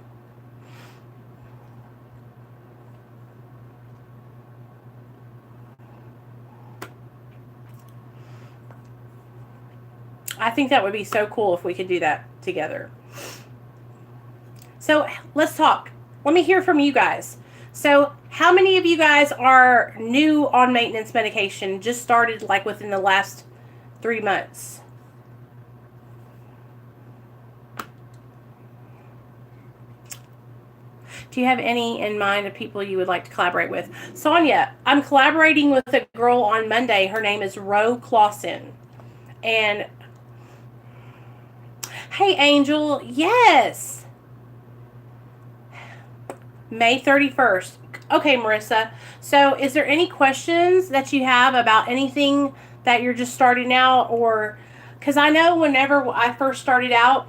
I think that would be so cool if we could do that together. So let's talk. Let me hear from you guys. So how many of you guys are new on maintenance medication, just started like within the last 3 months? Do you have any in mind of people you would like to collaborate with? Sonia, I'm collaborating with a girl on Monday. Her name is Ro Clausen. And hey, Angel, yes. May 31st. Okay, Marissa. So is there any questions that you have about anything that you're just starting out? Or, because I know whenever I first started out,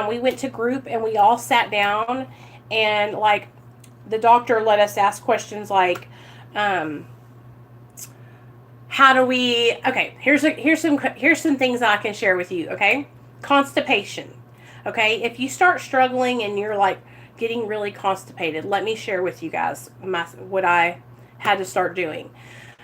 we went to group and we all sat down and like the doctor let us ask questions like, how do we, okay, here's some things that I can share with you, okay? Constipation. Okay, if you start struggling and you're like getting really constipated, let me share with you guys what I had to start doing.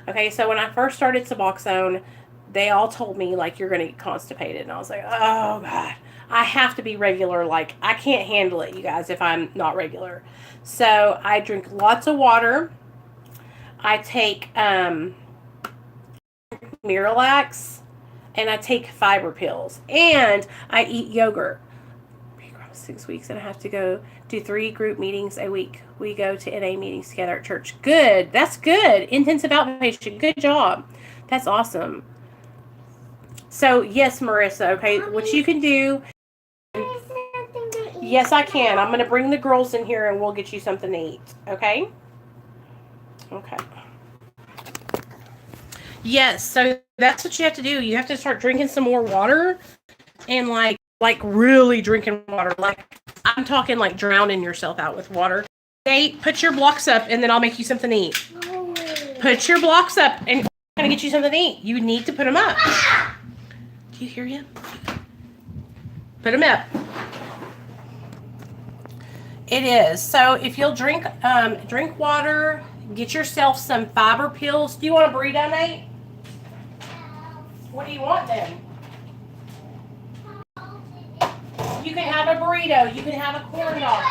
Okay, so when I first started Suboxone, they all told me like you're going to get constipated, and I was like, oh God, I have to be regular. Like, I can't handle it, you guys, if I'm not regular. So I drink lots of water. I take Miralax, and I take fiber pills, and I eat yogurt. 6 weeks, and I have to go do 3 group meetings a week. We go to NA meetings together at church. Good. That's good. Intensive outpatient. Good job. That's awesome. So, yes, Marissa, okay, Mommy, what you can do. Yes, I can. I'm going to bring the girls in here, and we'll get you something to eat. Okay? Okay. Yes, so that's what you have to do. You have to start drinking some more water, and like really drinking water. Like, I'm talking like drowning yourself out with water. Nate, put your blocks up, and then I'll make you something to eat. Put your blocks up, and I'm going to get you something to eat. You need to put them up. Do you hear him? Put them up. It is. So if you'll drink water, get yourself some fiber pills. Do you want a burrito, Nate? What do you want then? You can have a burrito. You can have a corn dog.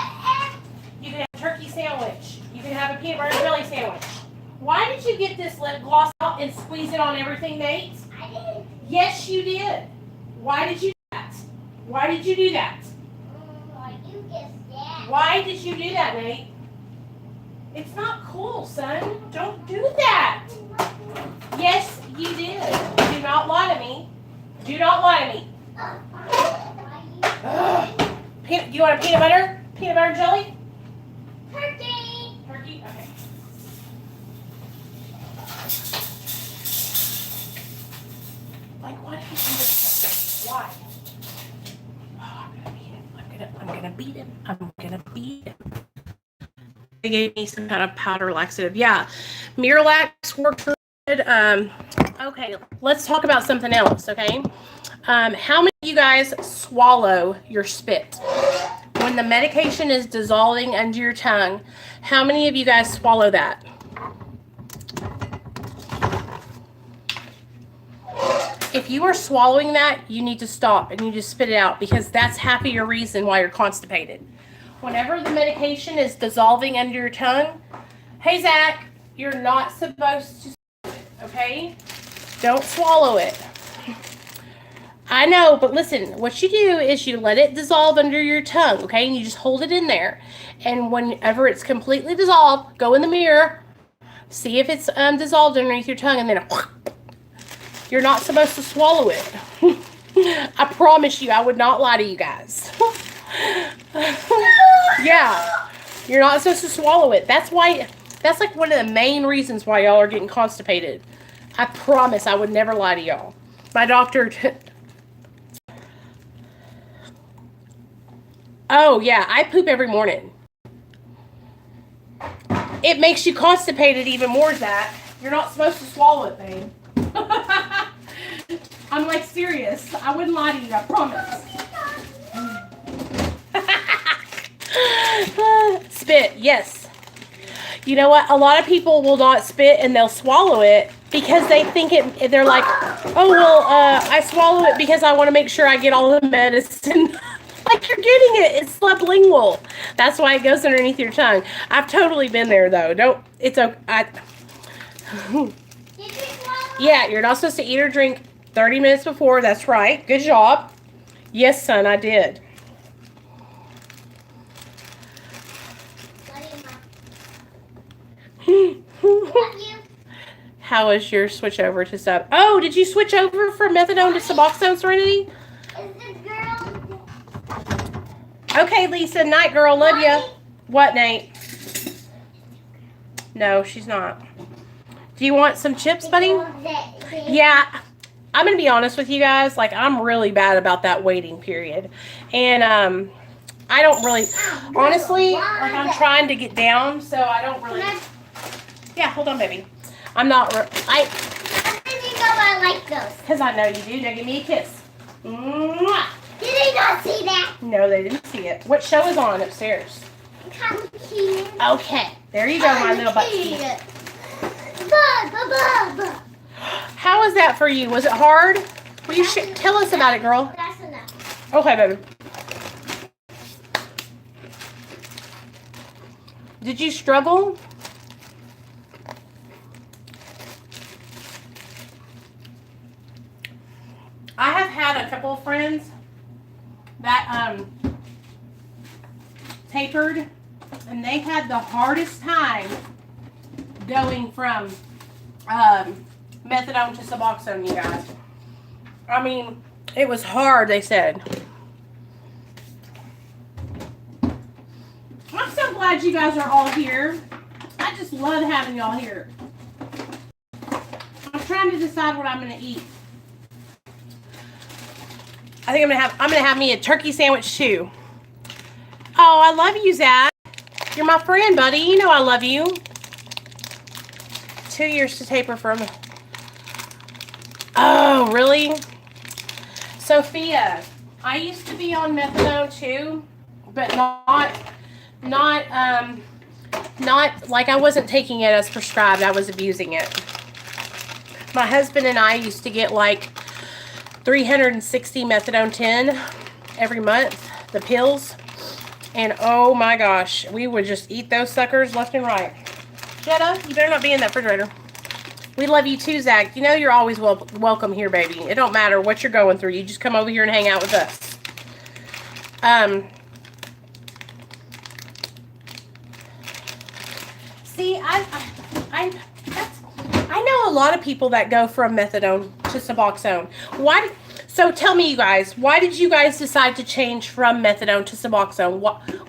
You can have a turkey sandwich. You can have a peanut butter and jelly sandwich. Why did you get this lip gloss out and squeeze it on everything, Nate? I did. Yes, you did. Why did you do that? Why did you do that? You guessed that. Why did you do that, Nate? It's not cool, son. Don't do that. Yes, you did. Do not lie to me. Do not lie to me. Do you want a peanut butter? Peanut butter and jelly? Turkey. Turkey? Okay. Like, why did you do this? Why? Oh, I'm gonna beat him. I'm gonna beat him. I'm gonna beat him. They gave me some kind of powder laxative. Yeah. Miralax worked good. Okay, let's talk about something else, okay? How many of you guys swallow your spit? When the medication is dissolving under your tongue, how many of you guys swallow that? If you are swallowing that, you need to stop and you just spit it out, because that's half of your reason why you're constipated. Whenever the medication is dissolving under your tongue, hey, Zach, you're not supposed to swallow it, okay? Don't swallow it. I know, but listen, what you do is you let it dissolve under your tongue, okay? And you just hold it in there. And whenever it's completely dissolved, go in the mirror, see if it's dissolved underneath your tongue, and then you're not supposed to swallow it. I promise you, I would not lie to you guys. Yeah, you're not supposed to swallow it. That's like one of the main reasons why y'all are getting constipated. I promise I would never lie to y'all. My doctor... Oh, yeah, I poop every morning. It makes you constipated even more, Zach. You're not supposed to swallow it, babe. I'm like serious. I wouldn't lie to you, I promise. Spit, yes. You know what? A lot of people will not spit and they'll swallow it because they think they're like, oh, well, I swallow it because I want to make sure I get all the medicine. Like, you're getting it. It's sublingual. That's why it goes underneath your tongue. I've totally been there, though. It's okay. Yeah, you're not supposed to eat or drink 30 minutes before. That's right. Good job. Yes, son, I did. How was your switch over to sub? Oh, did you switch over from methadone to Suboxone, Serenity? Okay, Lisa. Night, girl. Love ya. What, Nate? No, she's not. Do you want some chips, buddy? Yeah. I'm going to be honest with you guys. Like, I'm really bad about that waiting period. And, I don't really, honestly, like, I'm trying to get down, so I don't really. Yeah, hold on, baby. I'm not, I think you know I like those. Because I know you do. Now give me a kiss. Mwah. Did they not see that? No, they didn't see it. What show is on upstairs? Okay. There you go, my little butt. How was that for you? Was it hard? Will you tell us about it, girl? That's enough. Okay, baby. Did you struggle? I have had a couple of friends that tapered, and they had the hardest time going from methadone to Suboxone, you guys. I mean, it was hard, they said. I'm so glad you guys are all here. I just love having y'all here. I'm trying to decide what I'm gonna eat. I think I'm gonna have me a turkey sandwich too. Oh, I love you, Zach. You're my friend, buddy. You know I love you. 2 years to taper from. Oh, really? Sophia, I used to be on methadone too, but not like I wasn't taking it as prescribed. I was abusing it. My husband and I used to get like 360 methadone 10 every month, the pills. And oh my gosh, we would just eat those suckers left and right. Jetta, you better not be in that refrigerator. We love you too, Zach. You know you're always welcome here, baby. It don't matter what you're going through. You just come over here and hang out with us. See, I know a lot of people that go from methadone to Suboxone. Why? So tell me, you guys, why did you guys decide to change from methadone to Suboxone?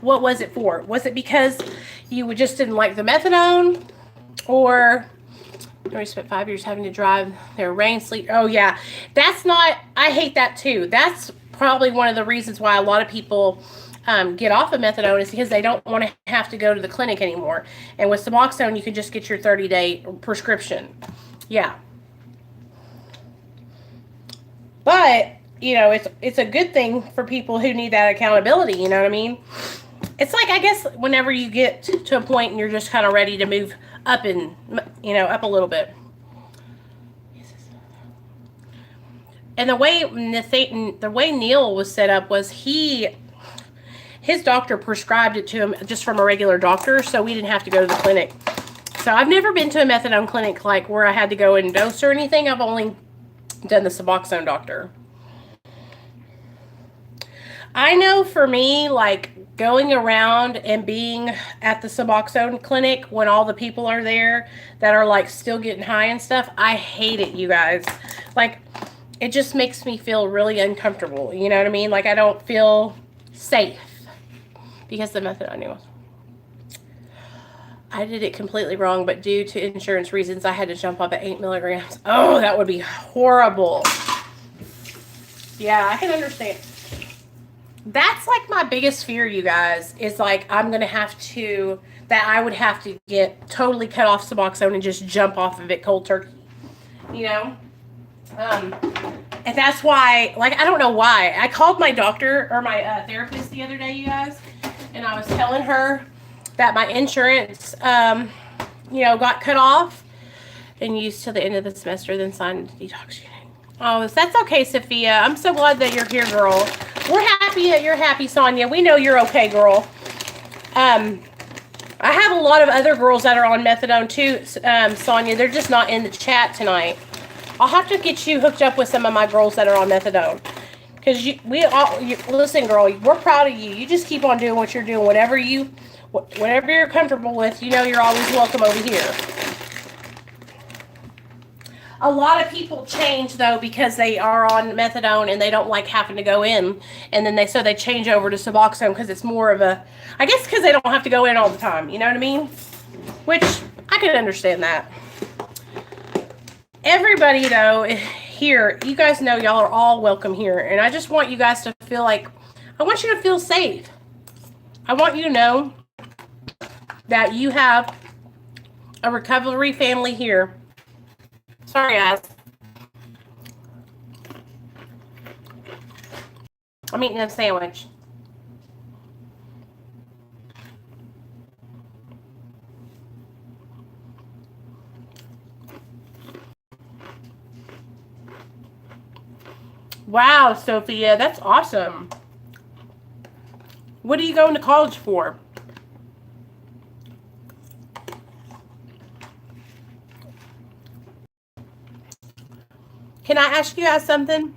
What was it for? Was it because you just didn't like the methadone, or we spent 5 years having to drive their rain, sleet? Oh yeah, that's not. I hate that too. That's probably one of the reasons why a lot of people get off of methadone is because they don't want to have to go to the clinic anymore. And with Suboxone, you can just get your 30-day prescription. Yeah. But, you know, it's a good thing for people who need that accountability, you know what I mean? It's like, I guess, whenever you get to a point and you're just kind of ready to move up and, you know, up a little bit. And the way Neil was set up was his doctor prescribed it to him just from a regular doctor, so we didn't have to go to the clinic. So I've never been to a methadone clinic like where I had to go and dose or anything. I've only done the Suboxone doctor. I know for me, like going around and being at the Suboxone clinic when all the people are there that are like still getting high and stuff, I hate it, you guys. Like, it just makes me feel really uncomfortable. You know what I mean? Like, I don't feel safe because the methadone knew. I did it completely wrong, but due to insurance reasons, I had to jump up at 8 milligrams. Oh, that would be horrible. Yeah, I can understand. That's like my biggest fear, you guys, is like I would have to get totally cut off Suboxone and just jump off of it cold turkey. You know? And that's why, like, I don't know why. I called my doctor or my therapist the other day, you guys, and I was telling her that my insurance, you know, got cut off and used till the end of the semester, then signed detox unit. Oh, that's okay, Sophia. I'm so glad that you're here, girl. We're happy that you're happy, Sonia. We know you're okay, girl. I have a lot of other girls that are on methadone too, Sonia. They're just not in the chat tonight. I'll have to get you hooked up with some of my girls that are on methadone. Because listen, girl, we're proud of you. You just keep on doing what you're doing. Whatever you're comfortable with, you know you're always welcome over here. A lot of people change, though, because they are on methadone and they don't like having to go in. And then they change over to Suboxone because it's more of a, I guess because they don't have to go in all the time. You know what I mean? Which, I can understand that. Everybody, though, here, you guys know y'all are all welcome here. And I just want you guys to feel like, I want you to feel safe. I want you to know that you have a recovery family here. Sorry, guys. I'm eating a sandwich. Wow, Sophia, that's awesome. What are you going to college for? Can I ask you guys something?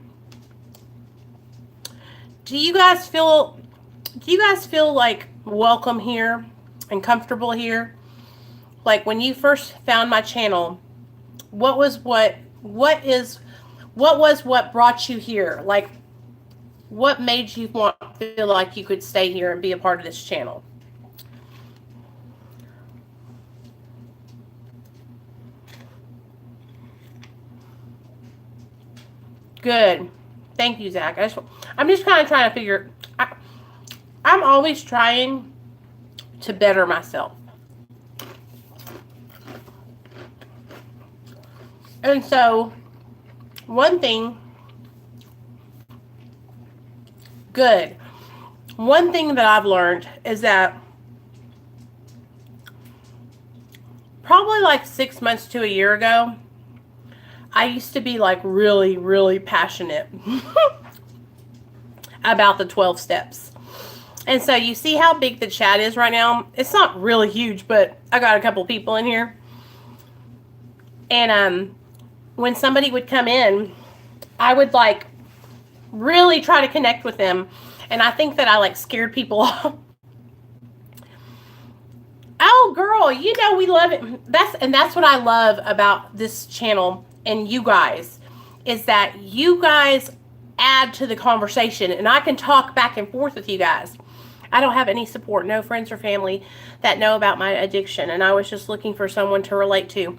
Do you guys feel like welcome here and comfortable here? Like when you first found my channel, what was what brought you here? Like what made you feel like you could stay here and be a part of this channel? Good. Thank you, Zach. I'm just kind of trying to figure. I'm always trying to better myself. And so, one thing that I've learned is that probably like 6 months to a year ago, I used to be like really, really passionate about the 12 steps. And so you see how big the chat is right now? It's not really huge, but I got a couple people in here. And when somebody would come in, I would like really try to connect with them. And I think that I like scared people off. Oh, girl, you know we love it. That's what I love about this channel and you guys, is that you guys add to the conversation and I can talk back and forth with you guys. I don't have any support, no friends or family that know about my addiction, and I was just looking for someone to relate to.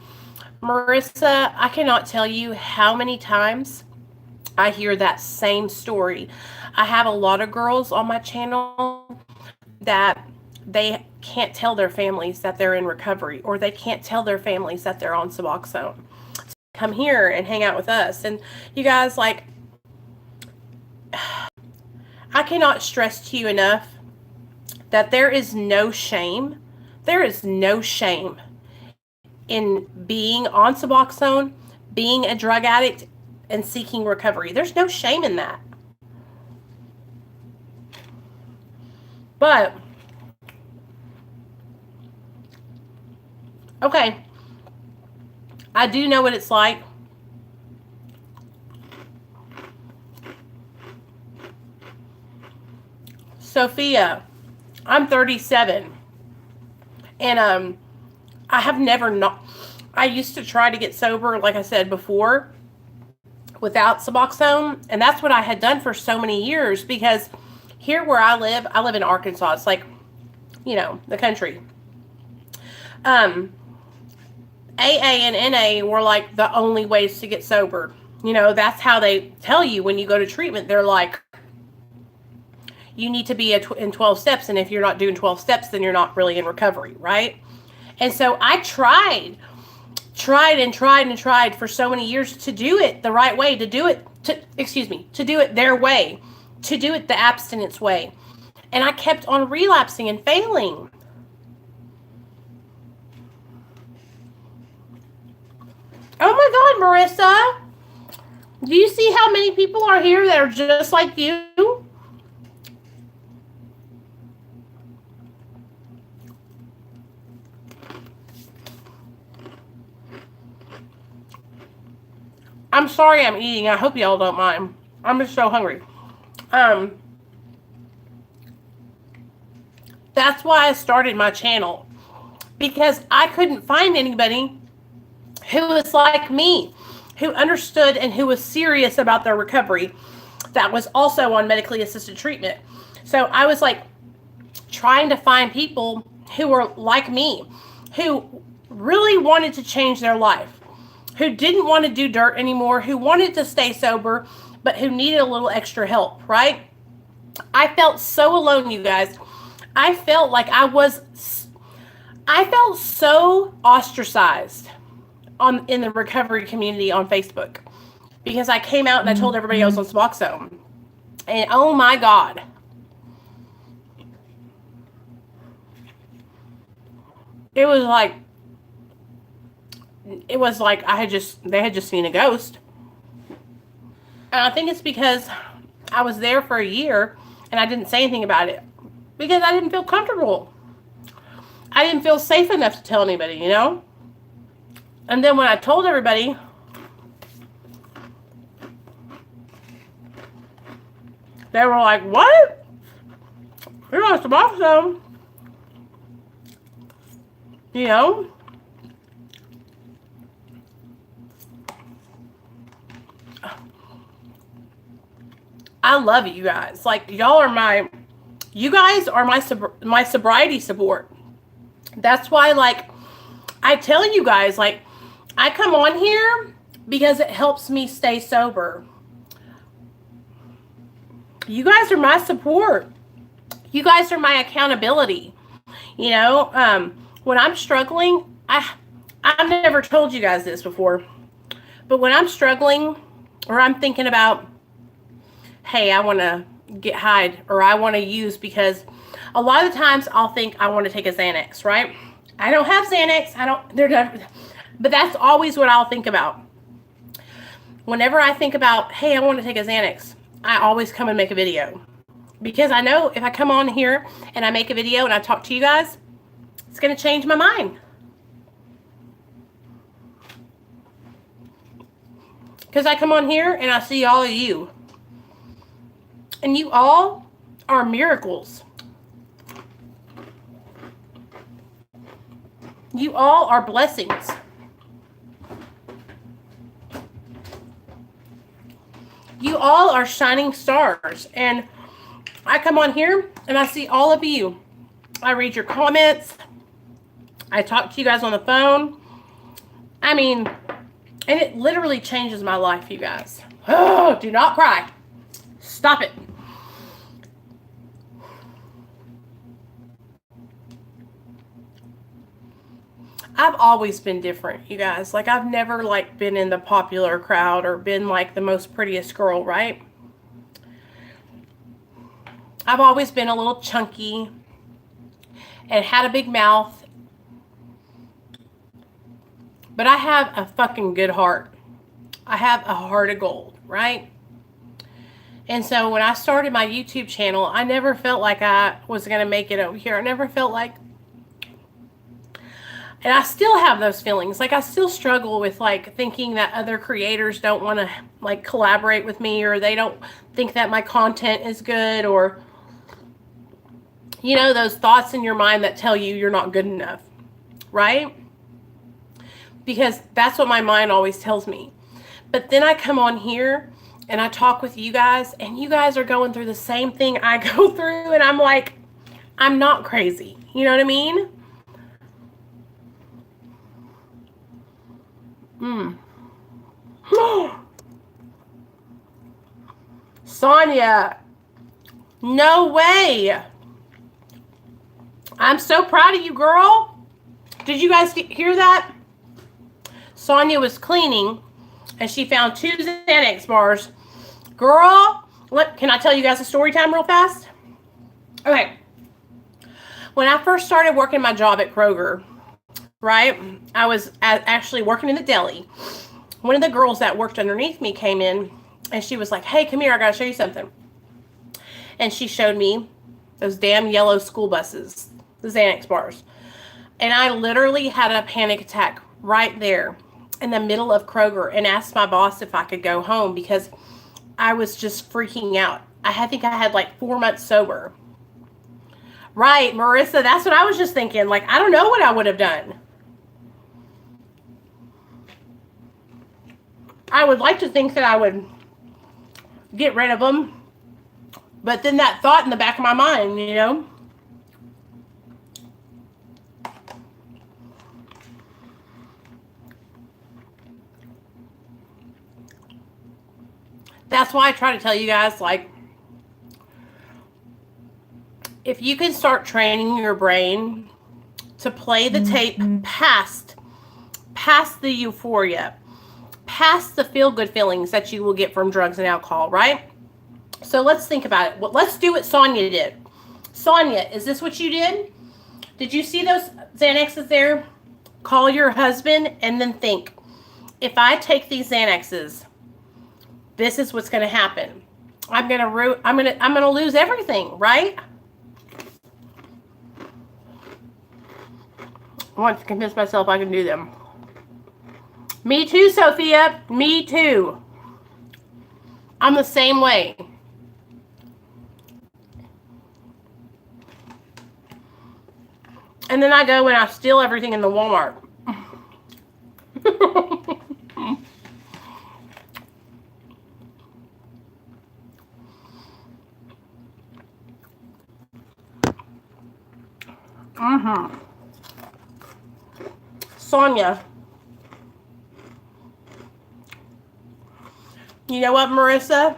Marissa, I cannot tell you how many times I hear that same story. I have a lot of girls on my channel that they can't tell their families that they're in recovery, or they can't tell their families that they're on Suboxone. So come here and hang out with us. And you guys, like, I cannot stress to you enough that there is no shame. There is no shame in being on Suboxone, being a drug addict, and seeking recovery. There's no shame in that. But, okay, I do know what it's like. Sophia, I'm 37, and I have never not. I used to try to get sober, like I said before, without Suboxone, and that's what I had done for so many years, because here where I live in Arkansas. It's like, you know, the country. AA and NA were like the only ways to get sober. You know, that's how they tell you when you go to treatment. They're like, you need to be in 12 steps, and if you're not doing 12 steps, then you're not really in recovery, right? And so I tried for so many years to do it the right way, to do it their way, to do it the abstinence way. And I kept on relapsing and failing. Oh my God, Marissa. Do you see how many people are here that are just like you? I'm sorry I'm eating. I hope y'all don't mind. I'm just so hungry. That's why I started my channel. Because I couldn't find anybody who was like me, who understood and who was serious about their recovery, that was also on medically assisted treatment. So I was like trying to find people who were like me, who really wanted to change their life, who didn't want to do dirt anymore, who wanted to stay sober, but who needed a little extra help, right? I felt so alone, you guys. I felt like I felt so ostracized in the recovery community on Facebook, because I came out and I told everybody I was on Suboxone. And oh my God. It was like they had just seen a ghost. And I think it's because I was there for a year and I didn't say anything about it, because I didn't feel comfortable. I didn't feel safe enough to tell anybody, you know? And then when I told everybody, They were like, what? You're not supposed to. You know? I love you guys. Like, y'all are my, you guys are my sobriety support. That's why, like, I tell you guys, like, I come on here because it helps me stay sober. You guys are my support. You guys are my accountability. You know, when I'm struggling, I've never told you guys this before, but when I'm struggling or I'm thinking about, hey, I want to get high or I want to use, because a lot of the times I'll think I want to take a Xanax, right? I don't have Xanax. They're done. But that's always what I'll think about. Whenever I think about, hey, I want to take a Xanax, I always come and make a video. Because I know if I come on here and I make a video and I talk to you guys, it's going to change my mind. Because I come on here and I see all of you. And you all are miracles. You all are blessings. You all are shining stars. And I come on here and I see all of you. I read your comments. I talk to you guys on the phone. I mean, and it literally changes my life, you guys. Oh, do not cry. Stop it. I've always been different, you guys. Like, I've never, like, been in the popular crowd or been, like, the most prettiest girl, right? I've always been a little chunky and had a big mouth. But I have a fucking good heart. I have a heart of gold, right? And so when I started my YouTube channel, I never felt like I was going to make it over here. I never felt like... And I still have those feelings. Like, I still struggle with, like, thinking that other creators don't want to, like, collaborate with me, or they don't think that my content is good, or, you know, those thoughts in your mind that tell you you're not good enough, right? Because that's what my mind always tells me. But then I come on here and I talk with you guys, and you guys are going through the same thing I go through, and I'm like, I'm not crazy. You know what I mean? Sonia, no way. I'm so proud of you, girl. Did you guys hear that? Sonia was cleaning and she found 2 Xanax bars. Girl, can I tell you guys a story time real fast? Okay. When I first started working my job at Kroger, right, I was actually working in the deli. One of the girls that worked underneath me came in and she was like, hey, come here, I gotta show you something. And she showed me those damn yellow school buses, the Xanax bars. And I literally had a panic attack right there in the middle of Kroger and asked my boss if I could go home because I was just freaking out. I think I had like 4 months sober. Right, Marissa, that's what I was just thinking. Like, I don't know what I would have done. I would like to think that I would get rid of them. But then that thought in the back of my mind, you know. That's why I try to tell you guys, like, if you can start training your brain to play the tape past the euphoria, past the feel-good feelings that you will get from drugs and alcohol, right? So let's think about it. Well, let's do what Sonia did. Sonia, is this what you did? Did you see those Xanaxes there? Call your husband and then think, if I take these Xanaxes, this is what's going to happen. I'm going to lose everything, right? I want to convince myself I can do them. Me too, Sophia. Me too. I'm the same way. And then I go and I steal everything in the Walmart. Sonia. You know what, Marissa?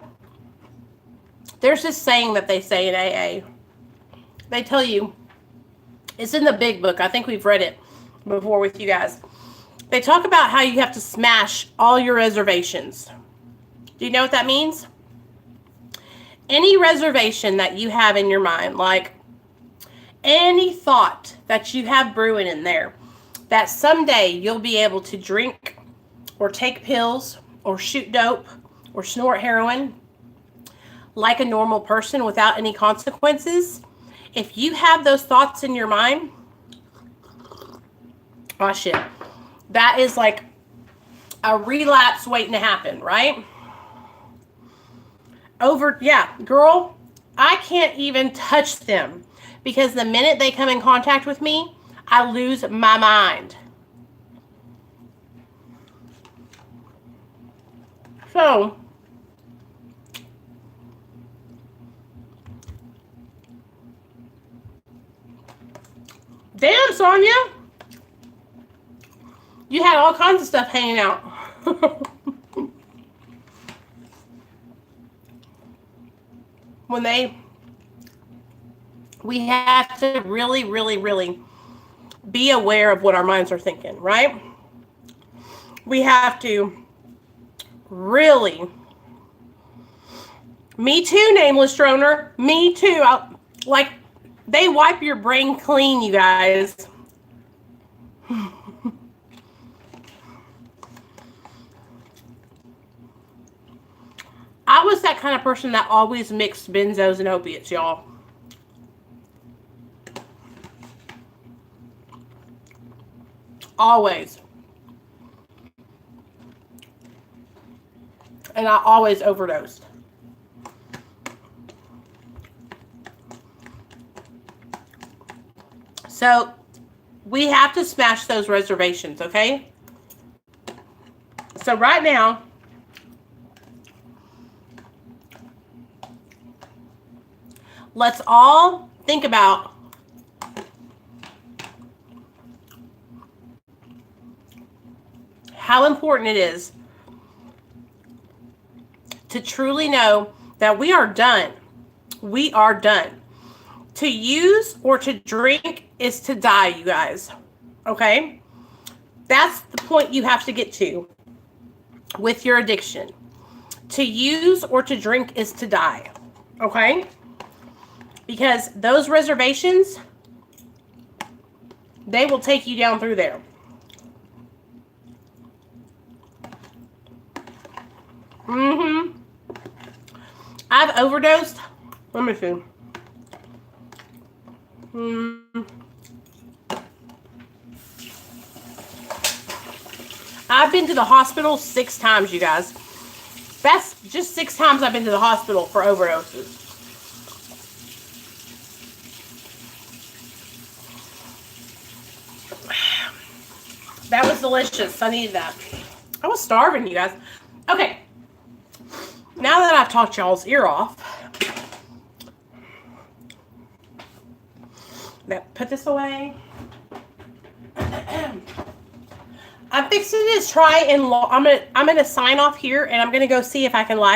There's this saying that they say in AA. They tell you, it's in the big book. I think we've read it before with you guys. They talk about how you have to smash all your reservations. Do you know what that means? Any reservation that you have in your mind, like any thought that you have brewing in there, that someday you'll be able to drink or take pills or shoot dope or snort heroin like a normal person without any consequences. If you have those thoughts in your mind, oh shit, that is like a relapse waiting to happen, right? Yeah, girl, I can't even touch them because the minute they come in contact with me, I lose my mind. So, damn, Sonia, you had all kinds of stuff hanging out. We have to really, really, really be aware of what our minds are thinking, right? We have to really, me too, nameless droner, me too. Like, they wipe your brain clean, you guys. I was that kind of person that always mixed benzos and opiates, y'all. Always. And I always overdosed. So, we have to smash those reservations, okay? So right now, let's all think about how important it is to truly know that we are done. We are done. To use or to drink is to die, you guys. Okay? That's the point you have to get to with your addiction. To use or to drink is to die. Okay? Because those reservations, they will take you down through there. I've overdosed. Let me see. I've been to the hospital 6 times, you guys. That's just 6 times I've been to the hospital for overdoses. That was delicious. I needed that. I was starving, you guys. Okay. Now that I've talked y'all's ear off, put this away. I'm fixing to try and I'm gonna sign off here, and I'm gonna go see if I can live